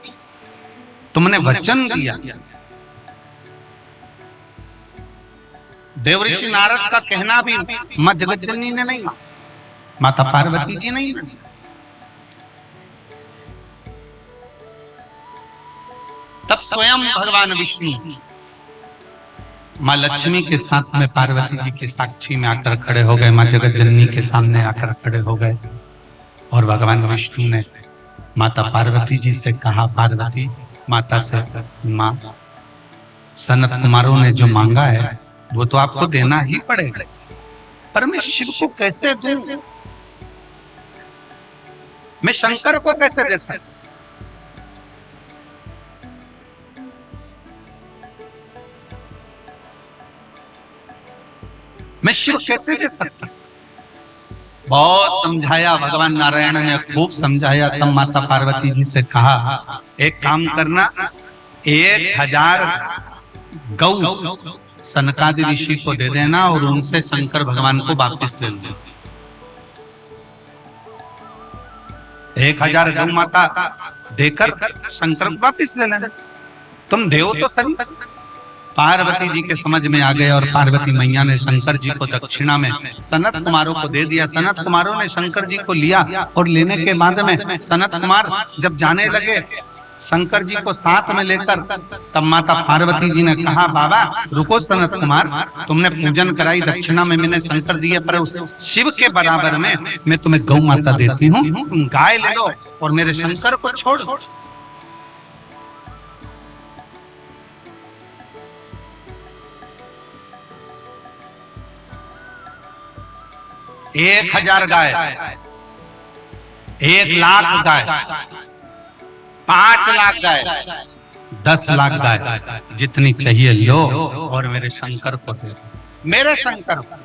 तुमने वचन दिया। देवऋषि नारद का कहना भी मां जगतजननी ने नहीं माना, माता पार्वती जी नहीं मानी। तब स्वयं भगवान विष्णु मां लक्ष्मी के साथ में पार्वती जी की साक्षी में आकर खड़े हो गए, मां जगतजननी के सामने आकर खड़े हो गए और भगवान विष्णु ने माता पार्वती जी से कहा, पार्वती माता से, मां सनत कुमारों ने जो मांगा है वो तो आपको देना ही पड़ेगा, पर मैं शिव को कैसे दूं? मैं शंकर को कैसे दे सकता? मैं शिव कैसे दे सकता? बहुत समझाया भगवान नारायण ने, खूब समझाया। तब माता पार्वती जी से कहा, एक काम करना, 1000 गौ सनकादि ऋषि को दे देना और उनसे शंकर भगवान को वापिस ले लेना। 1000 गौ माता देकर शंकर को वापिस ले लेना। तुम देव तो सही। पार्वती जी के समझ में आ गए और पार्वती मैया ने शंकर जी को दक्षिणा में सनत कुमारों को दे दिया। सनत कुमारों ने शंकर जी को लिया और लेने के बाद में सनत कुमार जब जाने लगे शंकर जी को साथ में लेकर, तब माता पार्वती जी ने कहा, बाबा रुको सनत कुमार, तुमने पूजन कराई, दक्षिणा में मैंने शंकर दिए, पर उस शिव के बराबर में मैं तुम्हें गौ माता देती हूँ, तुम गाय ले लो और मेरे शंकर को छोड़। 1000 गाय, 1,00,000 गाय, 5,00,000 गाय, 10,00,000 गाय, जितनी चाहिए लो और मेरे शंकर को दे दो, मेरे शंकर को।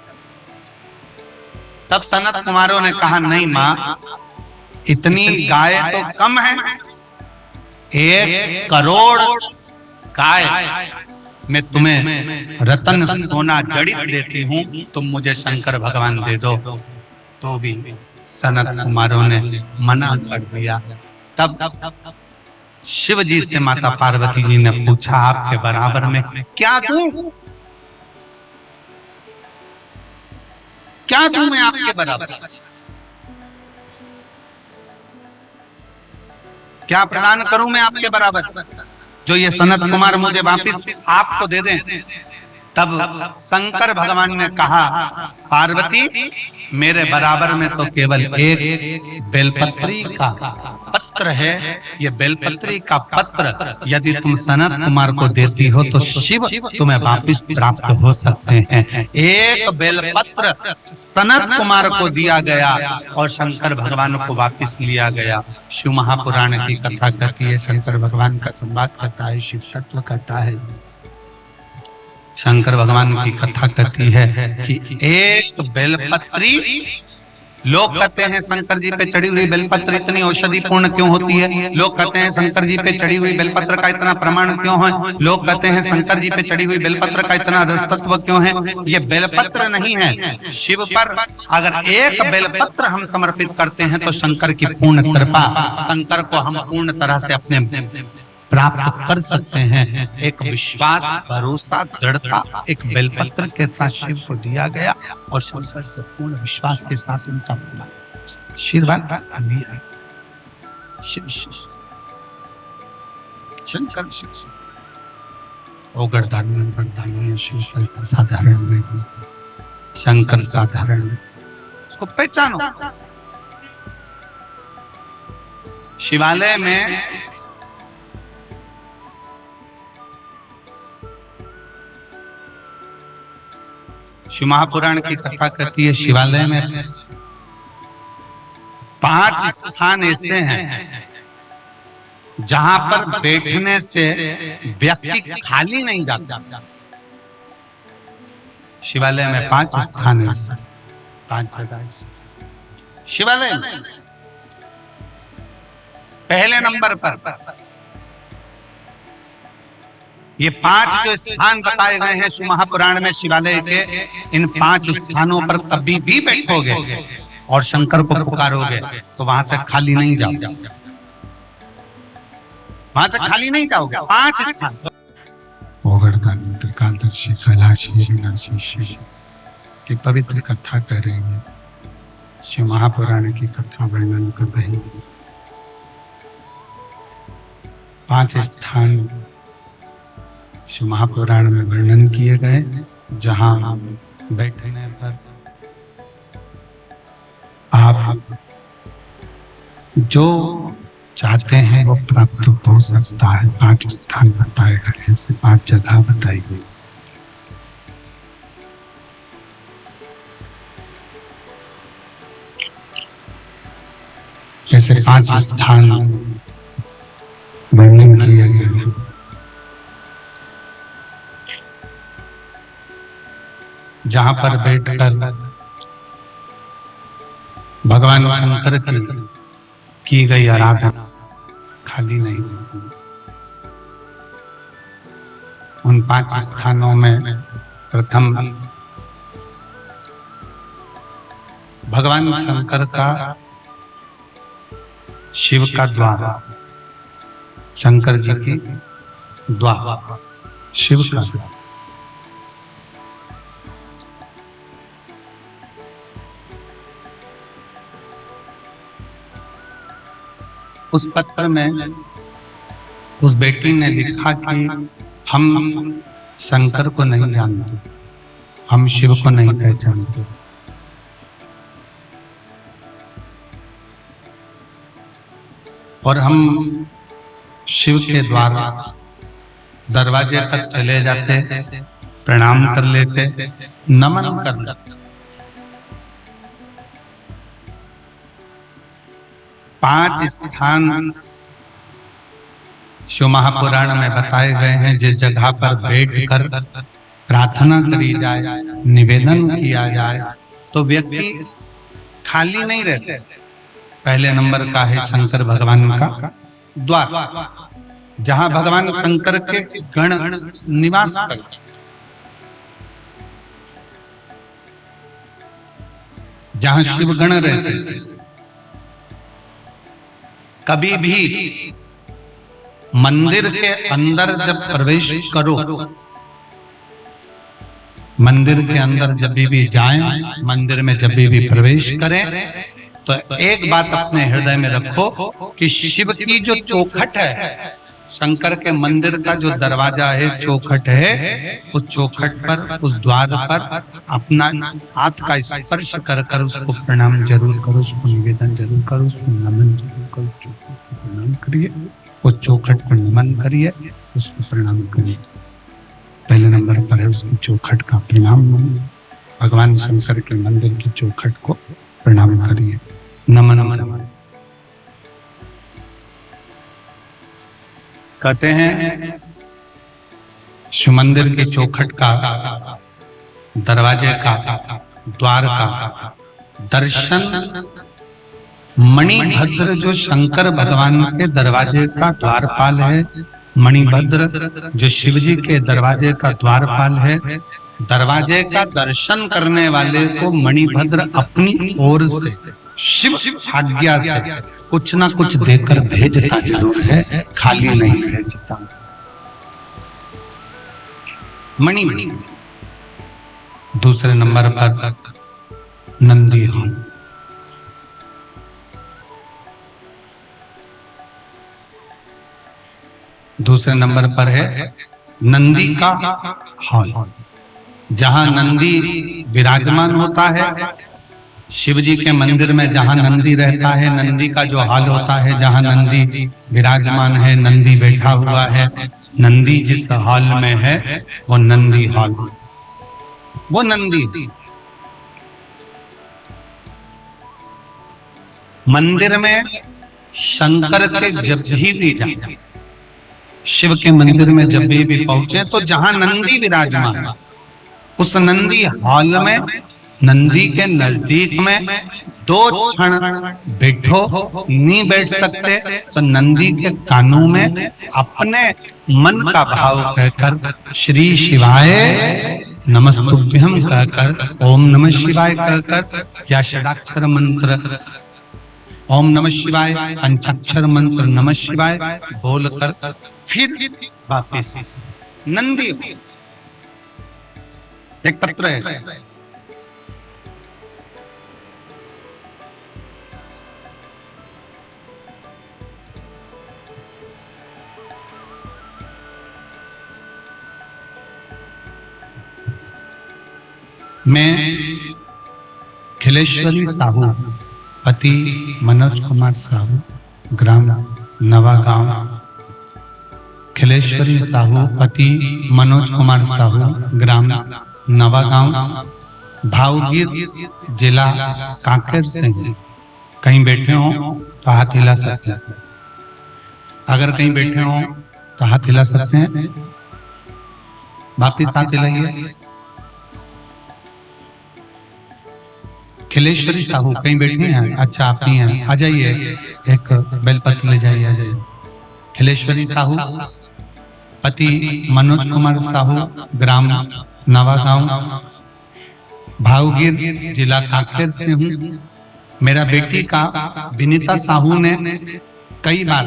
तब सनत कुमारों ने कहा, नहीं मां, इतनी गाय तो कम है, 1 करोड़ गाय मैं तुम्हें रतन सोना जड़ित देती हूँ, तुम मुझे शंकर भगवान दे दो। तो भी सनत कुमारों ने मना कर दिया। तब शिव जी से माता पार्वती जी ने पूछा, आपके बराबर में क्या दूं? क्या दूं मैं आपके बराबर? क्या प्रदान करूं मैं आपके बराबर जो ये सनत कुमार मुझे वापिस आपको दे दें? तब शंकर भगवान ने कहा, पार्वती मेरे बराबर में तो केवल एक बेलपत्री का पत्र है, ये बेलपत्री का पत्र यदि तुम सनत कुमार को देती हो तो शिव तुम्हें वापिस प्राप्त हो सकते हैं। एक बेलपत्र सनत कुमार को दिया गया और शंकर भगवान को वापिस लिया गया। शिव महापुराण की कथा कहती है, शंकर भगवान का संवाद कहता है, शिव तत्व कहता है। शंकर भगवान की कथा कहती है कि एक बेलपत्री लोग कहते हैं शंकर जी पे चढ़ी हुई बेलपत्र इतनी औषधि पूर्ण क्यों होती है? लोग कहते हैं शंकर जी पे चढ़ी हुई बेलपत्र का इतना प्रमाण क्यों है? लोग कहते हैं शंकर जी पे चढ़ी हुई बेलपत्र का इतना रस तत्व क्यों है? ये बेलपत्र नहीं है, शिव पर अगर एक बेलपत्र हम समर्पित करते हैं तो शंकर की पूर्ण कृपा, शंकर को हम पूर्ण तरह से अपने प्राप्त कर सकते हैं। एक विश्वास, भरोसा, दृढ़ता एक बेलपत्र के साथ शिव को दिया गया और शंकर से पूर्ण विश्वास के साथ उनका आशीर्वाद लिया। शिव शंकर ओगरदानी शिव साधारण नहीं, शंकर साधारण, उसको पहचानो। शिवालय में शिव महापुराण की कथा कहती है, शिवालय में 5 स्थान ऐसे हैं जहां पर बैठने से व्यक्ति खाली नहीं जाता। शिवालय में 5 स्थान है, 5 जगह शिवालय में। पहले नंबर पर ये 5 जो स्थान बताए गए हैं शिव महापुराण में शिवालय के, इन 5 स्थानों पर कभी भी बैठोगे और शंकर को पुकारोगे तो वहां से खाली नहीं जाओगे, वहां से खाली नहीं जाओगे। 5 स्थान त्रिकालदर्शी कैलाशी अविनाशी शिव की पवित्र कथा कर रही है, शिव महापुराण की कथा वर्णन कर रही है। 5 स्थान शिव महापुराण में वर्णन किए गए जहां बैठने पर आप जो चाहते हैं वो प्राप्त हो सकता है। 5 स्थान बताए गए हैं, 5 जगह बताई गई। ऐसे 5 स्थान वर्णन किए गए हैं। जहां पर बैठकर भगवान शंकर की गई आराधना खाली नहीं होती। उन 5 स्थानों में प्रथम भगवान शंकर का शिव का द्वार, शंकर जी की द्वार, शिव का द्वार। उस पत्र में उस बेटी ने लिखा कि हम शंकर को नहीं जानते, हम शिव को नहीं पहचानते। और हम शिव के द्वारा दरवाजे तक चले जाते, प्रणाम कर लेते, नमन कर लेते। 5 स्थान शिव महापुराण में बताए गए हैं जिस जगह पर बैठकर प्रार्थना करी जाए, निवेदन किया जाए तो व्यक्ति खाली नहीं रहते। पहले नंबर का है शंकर भगवान का द्वार, जहां भगवान शंकर के गण निवास करते, जहां शिव गण रहते। कभी भी मंदिर के अंदर जब प्रवेश करो, मंदिर के अंदर जब भी जाएं, मंदिर में जब भी प्रवेश करें तो एक बात अपने हृदय में रखो कि शिव की जो चौखट है, शंकर के मंदिर का जो दरवाजा है, चौखट है, उस चौखट पर, उस द्वार पर अपना हाथ का स्पर्श कर कर उसको प्रणाम जरूर करो, उसको निवेदन जरूर करो, उसको नमन जरूर करो। चौखट को प्रणाम करिए, उस चौखट को नमन करिए, उसको प्रणाम करिए। पहले नंबर पर है उसकी चौखट का प्रणाम। भगवान शंकर के मंदिर की चौखट को प्रणाम करिए, नमन करिए। कहते हैं शिव मंदिर के चौखट का, दरवाजे का, द्वार का दर्शन मणिभद्र जो शंकर भगवान के दरवाजे का द्वारपाल है, मणिभद्र जो शिव जी के दरवाजे का द्वारपाल है, दरवाजे का दर्शन करने वाले को मणिभद्र अपनी ओर से शिव आज्ञा से कुछ ना कुछ देकर भेजता जरूर है, खाली नहीं भेजता। मणि दूसरे नंबर पर नंदी हॉल। दूसरे नंबर पर है नंदी का हॉल, जहां नंदी विराजमान होता है। शिव जी के मंदिर में जहां नंदी रहता है, नंदी का जो हॉल होता है, जहां नंदी विराजमान है, नंदी बैठा हुआ है, नंदी जिस हॉल में है वो नंदी हॉल, वो नंदी। मंदिर में शंकर के जब भी जाए, शिव के मंदिर में जब भी पहुंचे तो जहां नंदी विराजमान, उस नंदी हॉल में, नंदी के नजदीक में 2 क्षण बैठो, नहीं बैठ सकते तो नंदी के कानों में अपने मन का भाव कहकर श्री शिवाय नमस्तुभ्यं कहकर, ओम नमः शिवाय कहकर, या षडाक्षर मंत्र ओम नमः शिवाय, पंचाक्षर मंत्र नमः शिवाय बोलकर फिर वापस नंदी एक पत्र है। मैं खिलेश्वरी साहू पति मनोज कुमार साहू, ग्राम नवागांव। खिलेश्वरी साहू पति मनोज कुमार साहू, ग्राम नवागांव, भावगीर, जिला कांकेर से हैं। कहीं बैठे हो तो हाथ हिला सकते हैं, अगर कहीं बैठे हो तो हाथ हिला सकते हैं, वापिस हाथ हिलाइए। खिलेश्वरी साहू कहीं बैठी हैं? अच्छा आप ही हैं, आ जाइए, एक बेलपत्र ले जाइए, आ जाइए। खिलेश्वरी साहू पति मनोज कुमार साहू, ग्राम नवागांव, भावगीर, जिला कांकेर से हूँ। मेरा बेटी का विनीता साहू ने कई बार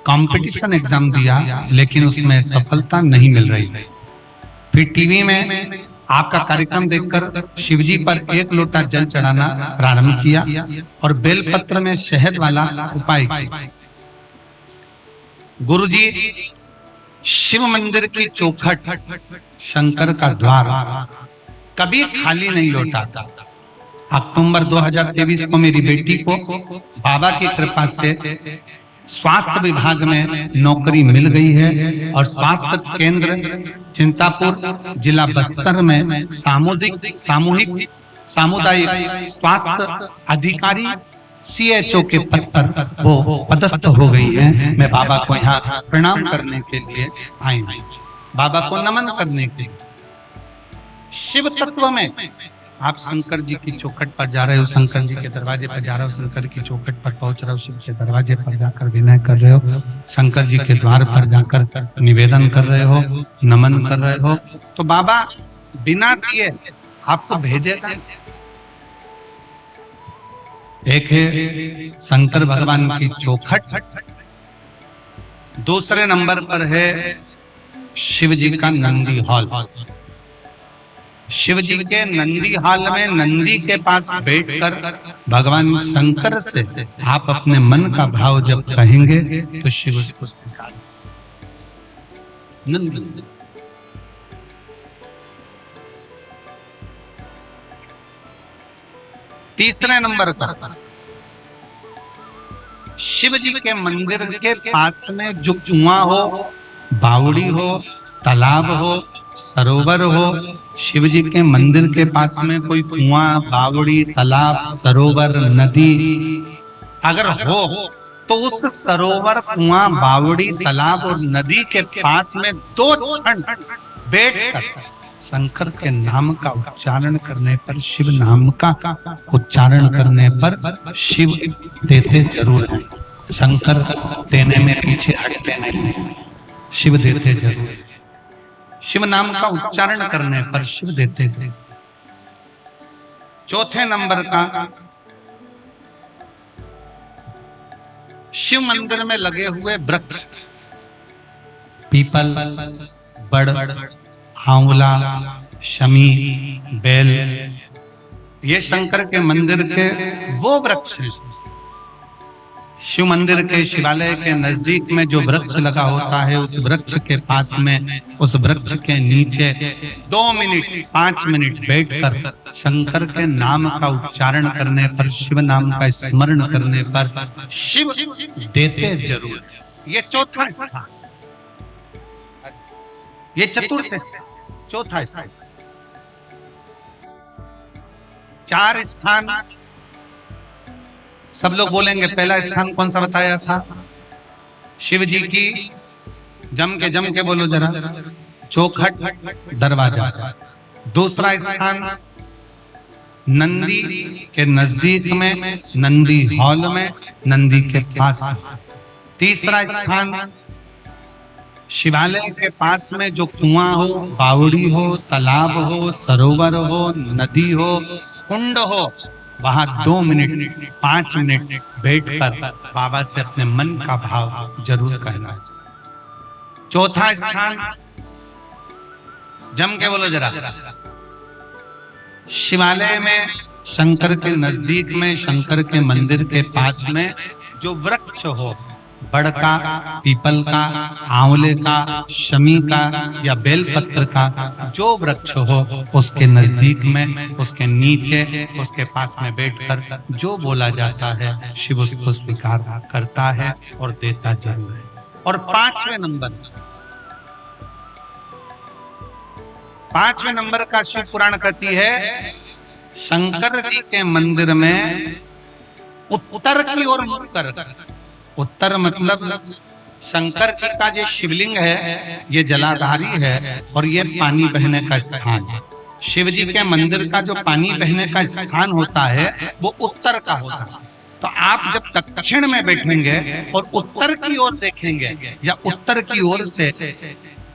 कंपटीशन एग्जाम दिया, लेकिन उसमें सफलता नहीं मिल रही। फिर टीवी में आपका कार्यक्रम देखकर शिवजी पर 1 लोटा जल चढ़ाना प्रारंभ किया और बेलपत्र में शहद वाला उपाय किया। गुरुजी शिव मंदिर की चौखट, शंकर का द्वार कभी खाली नहीं लौटाता। अक्टूबर 2023 को मेरी बेटी को बाबा की कृपा से स्वास्थ्य विभाग में नौकरी मिल गई है और स्वास्थ्य केंद्र चिंतापुर, जिला बस्तर में सामुदायिक स्वास्थ्य अधिकारी CHO के पद पर वो पदस्थ हो गई है। मैं बाबा को यहाँ प्रणाम करने के लिए आई हूँ, बाबा को नमन करने के लिए। शिव तत्व में आप शंकर जी की चौखट पर जा रहे हो, शंकर जी के दरवाजे पर जा रहे हो, शंकर की चौखट पर पहुंच रहे हो, शिव के दरवाजे पर जाकर विनय कर रहे हो, शंकर जी के द्वार पर जाकर निवेदन कर रहे हो, नमन कर रहे हो, तो बाबा बिना दिए आपको भेजेगा। एक है शंकर भगवान की चौखट, दूसरे नंबर पर है शिव जी का नंदी हॉल। शिव जी के नंदी हॉल में नंदी के पास बैठकर भगवान शंकर से आप अपने मन का भाव जब कहेंगे तो शिव उसको स्वीकार। नंदी तीसरे नंबर पर शिव जी के मंदिर के पास में जो कुआं हो, बावड़ी हो, तालाब हो, सरोवर हो, शिव जी के मंदिर के पास में कोई कुआं, बावड़ी, तालाब, सरोवर, नदी अगर हो तो उस सरोवर, कुआं, बावड़ी, तालाब और नदी के पास में 2 क्षण बैठकर शंकर के नाम का उच्चारण करने पर, शिव नाम का उच्चारण करने पर शिव देते जरूर हैं। शंकर देने में पीछे हटते नहीं, शिव देते जरूर हैं। शिव नाम का उच्चारण करने पर शिव देते थे। चौथे नंबर का, शिव मंदिर में लगे हुए वृक्ष, पीपल, बड़, आंवला, शमी, बेल, ये शंकर के मंदिर के वो वृक्ष हैं। शिव मंदिर के, शिवालय के नजदीक में जो वृक्ष लगा होता है, उस वृक्ष के पास में, उस वृक्ष के नीचे 2 मिनट 5 मिनट बैठकर शंकर के नाम का उच्चारण करने पर, शिव नाम का स्मरण करने पर शिव देते जरूर। ये चौथा स्थान, ये चतुर्थ स्थान, चौथा स्थान। 4 स्थान सब लोग बोलेंगे। पहला स्थान कौन सा बताया था? शिव जी की, जम के बोलो जरा, चौखट दरवाजा। दूसरा स्थान नंदी के नजदीक में, नंदी हॉल में, नंदी के पास। तीसरा स्थान शिवालय के पास में जो कुआं हो, बावड़ी हो, तालाब हो, सरोवर हो, नदी हो, कुंड हो, वहां 2 मिनट 5 मिनट बैठकर बाबा से अपने मन का भाव जरूर कहना चाहिए। चौथा स्थान, जम के बोलो जरा, शिवालय में, शंकर के नजदीक में, शंकर के मंदिर के पास में जो वृक्ष हो, बड़ का, पीपल का, आंवले का, शमी का या बेलपत्र का जो वृक्ष हो, उसके नजदीक में, उसके नीचे, उसके पास में बैठकर जो बोला जाता है, शिव उसको स्वीकार करता है और देता जरूर है। और 5वें नंबर का शिव पुराण कहती है, शंकर जी के मंदिर में उत्तर की ओर मुड़ कर, उत्तर मतलब शंकर जी का जो शिवलिंग है, ये जलाधारी है और ये पानी बहने का स्थान है। शिव जी के मंदिर का जो पानी बहने का स्थान होता है, वो उत्तर का होता है। तो आप जब दक्षिण में बैठेंगे और उत्तर की ओर देखेंगे, या उत्तर की ओर से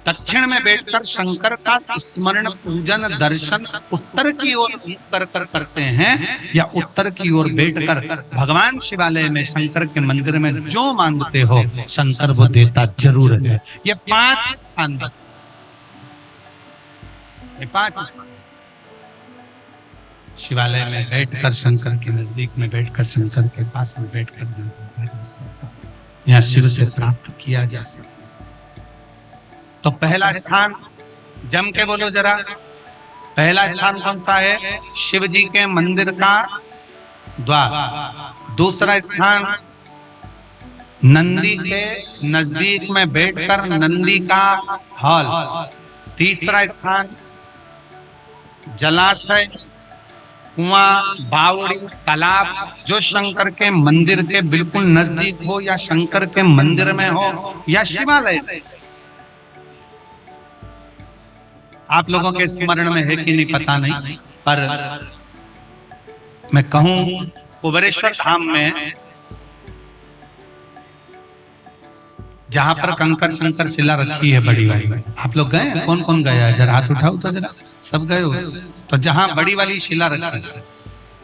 दक्षिण में बैठकर शंकर का स्मरण, पूजन, दर्शन उत्तर की ओर कर करते हैं, या उत्तर की ओर बैठकर भगवान शिवालय में, शंकर के मंदिर में जो मांगते हो, शंकर वो देता जरूर है। ये 5 स्थान, ये 5 स्थान शिवालय में बैठकर, शंकर के नजदीक में बैठकर, शंकर के पास में बैठकर यहाँ शिव से प्राप्त किया जा सकता। तो पहला स्थान, जम के बोलो जरा, पहला स्थान कौन सा है? शिव जी के मंदिर का द्वार। दूसरा स्थान नंदी के नजदीक में बैठकर नंदी का हॉल। तीसरा स्थान जलाशय, कुआं, बावड़ी, तालाब जो शंकर के मंदिर के बिल्कुल नजदीक हो, या शंकर के मंदिर में हो, या शिवालय। आप लोगों के स्मरण में है कि नहीं पता नहीं, पर मैं कहूं, कुबेरेश्वर धाम में जहां पर कंकर शंकर शिला रखी है बड़ी वाली, आप लोग गए? कौन कौन गया है? जरा हाथ उठाओ तो जरा, सब गए हो? तो जहां बड़ी वाली शिला रखी है,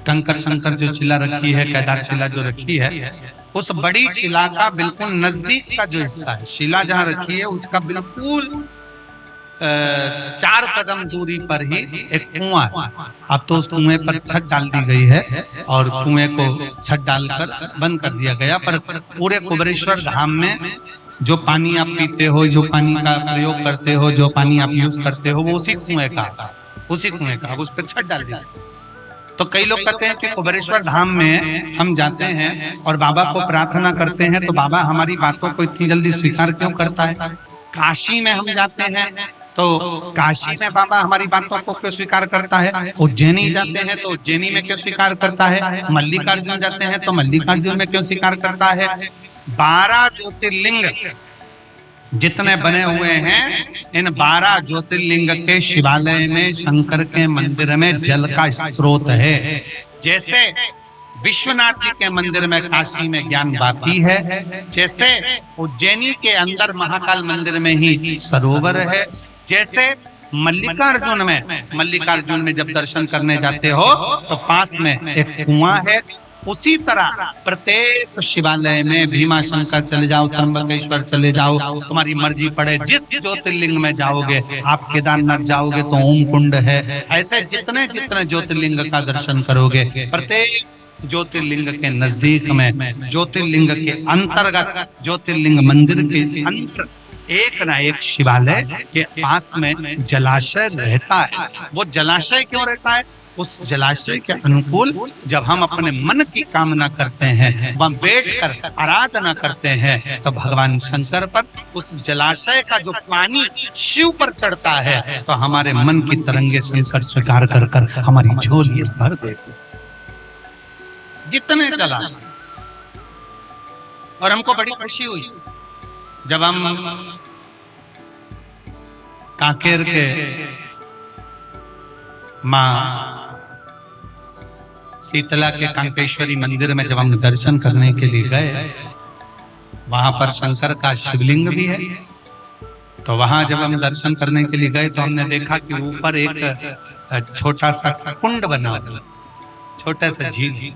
कंकर शंकर जो शिला रखी है, केदार शिला जो रखी है, उस बड़ी शिला का बिल्कुल नजदीक का जो हिस्सा है, शिला जहां रखी है उसका बिल्कुल 4 कदम दूरी पर ही एक कुआं है। अब तो उस कुएं पर छत डाल दी गई है और कुएं को छत डालकर बंद कर दिया गया, पर पूरे कुबेरेश्वर धाम में जो पानी आप पीते हो, जो पानी का प्रयोग करते हो, जो पानी आप यूज करते हो, वो उसी कुएं का, उसी कुएं का, उस पर छत डाल दिया। तो कई लोग कहते हैं कि कुबेरेश्वर धाम में हम जाते हैं और बाबा को प्रार्थना करते हैं, तो बाबा हमारी बातों को इतनी जल्दी स्वीकार क्यों करता है? काशी में हम जाते हैं तो काशी में बाबा हमारी बातों को क्यों स्वीकार करता है? उज्जैनी जाते हैं तो उज्जैनी में क्यों स्वीकार करता है? मल्लिकार्जुन जाते हैं तो मल्लिकार्जुन में क्यों स्वीकार करता है? 12 ज्योतिर्लिंग जितने बने हुए हैं इन 12 ज्योतिर्लिंग के शिवालय में, शंकर के मंदिर में जल का स्रोत है। जैसे विश्वनाथ जी के मंदिर में, काशी में ज्ञान वापी है, जैसे उज्जैनी के अंदर महाकाल मंदिर में ही सरोवर है, जैसे मल्लिकार्जुन में जब दर्शन करने जाते हो तो पास में एक कुआं है, उसी तरह प्रत्येक शिवालय में भीमा शंकर चले जाओ, त्र्यंबकेश्वर चले जाओ, तुम्हारी मर्जी पड़े जिस ज्योतिर्लिंग में जाओगे। आप केदारनाथ जाओगे तो ओम कुंड है। ऐसे जितने जितने ज्योतिर्लिंग का दर्शन करोगे, प्रत्येक ज्योतिर्लिंग के नजदीक में, ज्योतिर्लिंग के अंतर्गत, ज्योतिर्लिंग मंदिर के अंदर एक ना एक शिवालय के पास में जलाशय रहता है। वो जलाशय क्यों रहता है? उस जलाशय के अनुकूल जब हम अपने मन की कामना करते हैं, वहां बैठकर आराधना करते हैं, तो भगवान शंकर पर उस जलाशय का जो पानी शिव पर चढ़ता है, तो हमारे मन की तरंगे शंकर स्वीकार कर कर हमारी झोली भर देते जितने चला। और हमको बड़ी खुशी हुई जब हम कांकेर के मां शीतला के कांकेश्वरी मंदिर में जब हम दर्शन करने के लिए गए, वहां पर शंकर का शिवलिंग भी है। तो वहां जब हम दर्शन करने के लिए गए तो हमने देखा कि ऊपर एक छोटा सा कुंड बना हुआ, छोटा सा झील।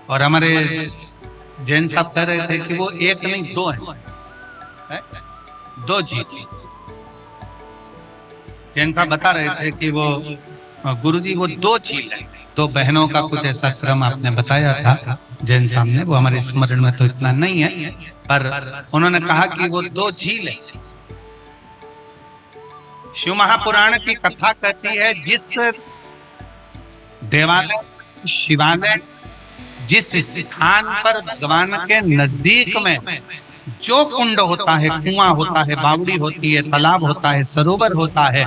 और हमारे जैन साहब कह रहे थे कि वो एक नहीं दो है, दो झील। जैन साहब बता रहे थे कि वो गुरुजी वो दो झील है, दो बहनों का कुछ ऐसा क्रम आपने बताया था जैन साहब ने, वो हमारे स्मरण में तो इतना नहीं है, पर उन्होंने कहा कि वो दो झील है। शिव महापुराण की कथा कहती है जिस देवालय, शिवालय, जिस स्थान पर भगवान के नजदीक में जो कुंड होता है, कुआं होता है, बावड़ी होती है, तालाब होता है, सरोवर होता है,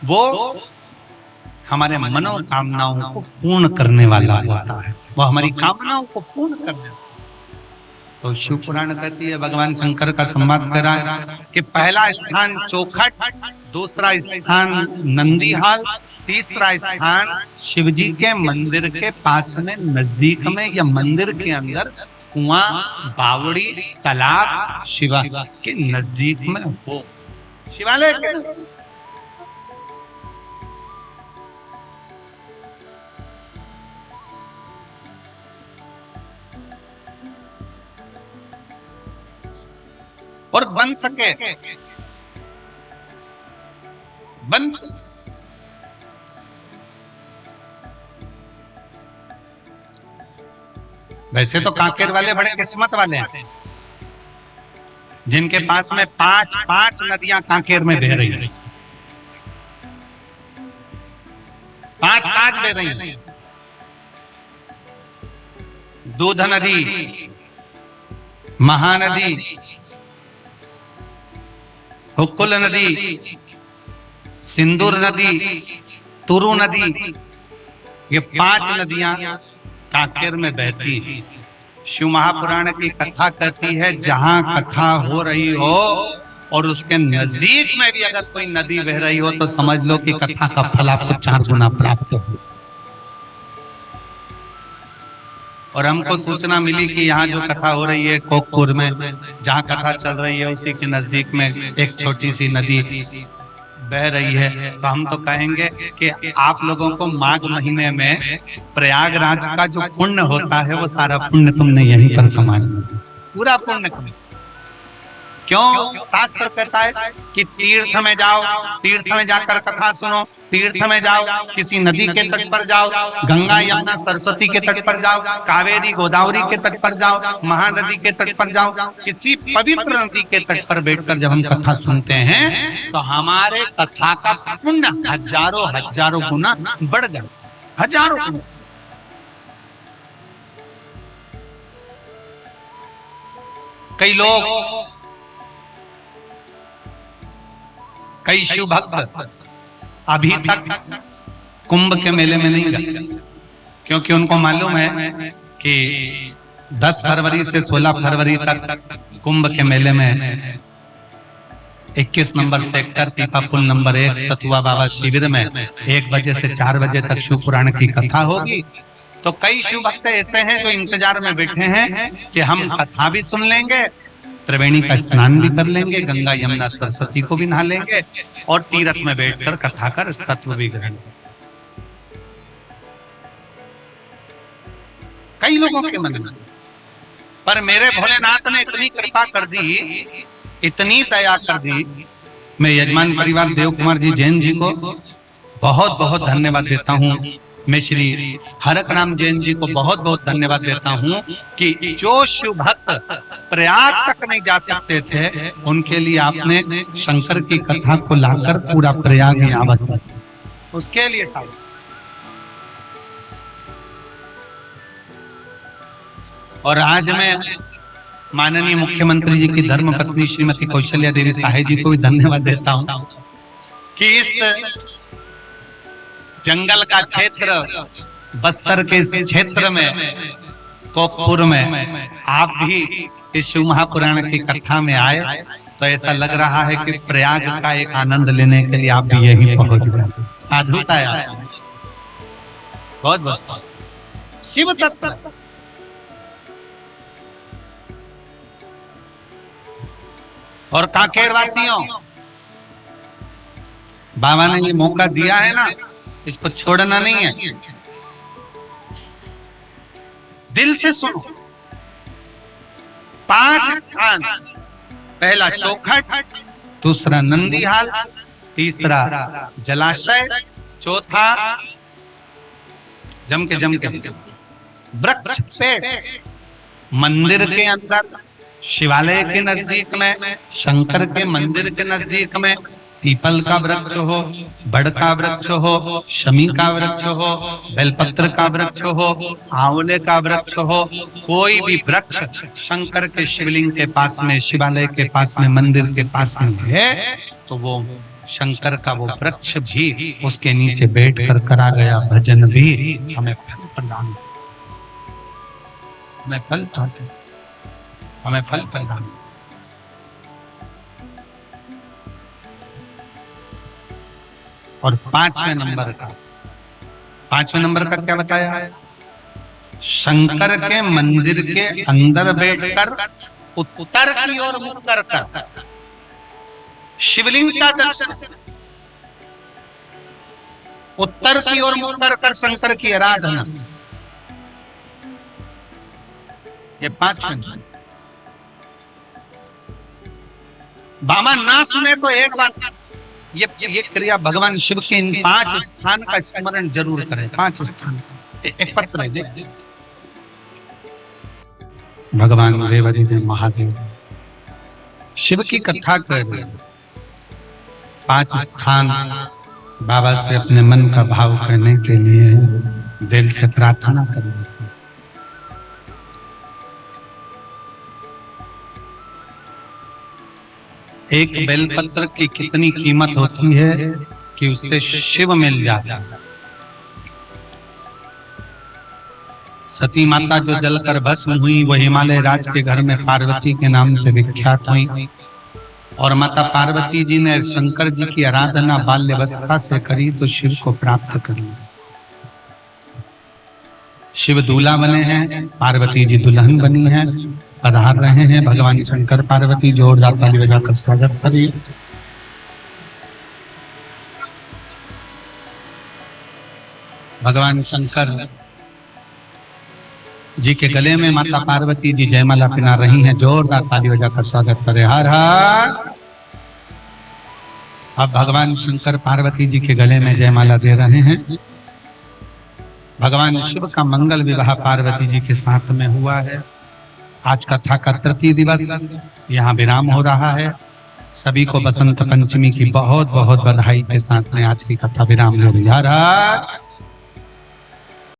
वो हमारे मनोकामनाओं को पूर्ण करने वाला होता है। वो हमारी कामनाओं को पूर्ण करने। तो शिव पुराण कहती है, भगवान शंकर का संवाद कर रहा है कि पहला स्थान चौखट, दूसरा स्थान नंदीहाल, तीसरा स्थान शिवजी के मंदिर के पास में, नजदीक में, या मंदिर के अंदर कुआं, बावड़ी, तालाब शिवा के नजदीक में हो, शिवालय के। और बन सके, बन सके। वैसे तो कांकेर वाले बड़े किस्मत वाले हैं जिनके पास में 5 नदियां कांकेर में बह रही हैं, 5 बह रही हैं। दूध नदी, महानदी, हुक्कुल नदी, सिंदूर नदी, तुरु नदी, ये 5 नदियां कांकेर में बहती है। शिव महापुराण की कथा कहती है जहां कथा हो रही हो और उसके नजदीक में भी अगर कोई नदी बह रही हो तो समझ लो कि कथा का फल आपको 4 गुना प्राप्त हो। और हमको सूचना मिली कि यहाँ जो कथा हो रही है कोकपुर में, जहाँ कथा चल रही है उसी के नजदीक में एक छोटी सी नदी बह रही है। तो हम तो कहेंगे कि आप लोगों को माघ महीने में प्रयागराज का जो पुण्य होता है वो सारा पुण्य तुमने यहीं पर कमाना, पूरा पुण्य कमाना। क्यों? शास्त्र कहता है कि तीर्थ में जाओ, तीर्थ में जाकर कथा सुनो, तीर्थ में जाओ, किसी नदी के तट पर जाओ, गंगा यमुना सरस्वती के तट पर जाओ, कावेरी गोदावरी के तट पर जाओ, महानदी के तट पर जाओ, किसी पवित्र नदी के तट पर बैठकर जब हम कथा सुनते हैं तो हमारे कथा का पुण्य हजारों गुना बढ़ जाए, हजारों गुना। कई लोग, कई शिव भक्त अभी तक कुंभ के मेले में नहीं गए, क्योंकि उनको मालूम है कि 10 फरवरी से 16 फरवरी तक कुंभ के मेले में 21 नंबर सेक्टर पीपा पुल नंबर 1 सतुआ बाबा शिविर में 1 बजे से 4 बजे तक शिव पुराण की कथा होगी। तो कई शिव भक्त ऐसे हैं जो इंतजार में बैठे हैं कि हम कथा भी सुन लेंगे, त्रिवेणी का स्नान भी कर लेंगे, गंगा यमुना सरस्वती को भी नहा लेंगे और तीर्थ में बैठकर कथा कर तत्व भी ग्रहण करेंगे। कई लोगों के मन में, पर मेरे भोलेनाथ ने इतनी कृपा कर दी, इतनी दया कर दी। मैं यजमान परिवार देव कुमार जी जैन जी को बहुत बहुत धन्यवाद देता हूँ। मैं श्री हरक राम जैन जी को बहुत बहुत धन्यवाद देता हूँ कि जो शिव भक्त प्रयाग तक नहीं जा सकते थे, उनके लिए आपने शंकर की कथा को लाकर पूरा प्रयाग यहाँ बसा, उसके लिए और आज मैं माननीय मुख्यमंत्री जी की धर्म पत्नी श्रीमती कौशल्या देवी साहे जी को भी धन्यवाद देता हूं कि इस जंगल का क्षेत्र, बस्तर के इस क्षेत्र में, कोकपुर में आप भी इस शिव महापुराण की कथा में आए, तो ऐसा लग रहा है कि प्रयाग का एक आनंद लेने के लिए आप भी यही पहुंच गए। साधुता है, बहुत बहुत शिव तत्व। और कांकेर वासियों, बाबा ने ये मौका दिया है ना, इसको छोड़ना नहीं है। दिल से सुनो। 5 स्थान, पहला चौखट, दूसरा नंदीहाल, तीसरा जलाशय, चौथा जम के वृक्ष पेड़, मंदिर के अंदर, शिवालय के नजदीक में, शंकर के मंदिर के नजदीक में पीपल का वृक्ष हो, बड़ का वृक्ष हो, शमी का वृक्ष हो, बेलपत्र का वृक्ष हो, आंवले का वृक्ष हो, कोई भी वृक्ष शंकर के शिवलिंग के पास में, शिवालय के पास में, मंदिर के पास में है, तो वो शंकर का वो वृक्ष भी, उसके नीचे बैठ कर करा गया भजन भी हमें फल प्रदान, हमें फल प्रदान। और 5वें नंबर का क्या बताया? शंकर के मंदिर के अंदर बैठकर उत्तर की ओर मुख कर शिवलिंग का दर्शन, उत्तर की ओर मुख कर शंकर की आराधना। ये 5वें। बाबा ना सुने तो एक बार ये क्रिया भगवान शिव के इन 5 स्थान का स्मरण जरूर करें। 5 स्थान, एक पत्र है, भगवान देवाधिदेव महादेव शिव की कथा कर 5 स्थान बाबा से अपने मन का भाव करने के लिए दिल से प्रार्थना करें। एक बेलपत्र की कितनी कीमत होती है कि उससे शिव मिल जाता है। सती माता जो जलकर भस्म हुई, वो हिमालय राज के घर में पार्वती के नाम से विख्यात हुई। और माता पार्वती जी ने शंकर जी की आराधना बाल्यावस्था से करी तो शिव को प्राप्त कर लिया। शिव दूल्हा बने हैं, पार्वती जी दुल्हन बनी है, पधार रहे हैं भगवान शंकर पार्वती। जोरदार ताली बजाकर स्वागत करिए। भगवान शंकर जी के गले में माता पार्वती जी जयमाला पहना रही हैं। जोरदार ताली बजाकर स्वागत करें। हर हर। अब भगवान शंकर पार्वती जी के गले में जयमाला दे रहे हैं। भगवान शिव का मंगल विवाह पार्वती जी के साथ में हुआ है। आज कथा का तृतीय दिवस यहाँ विराम हो रहा है। सभी को बसंत पंचमी की बहुत बहुत बधाई के साथ में आज की कथा विराम ले रही है।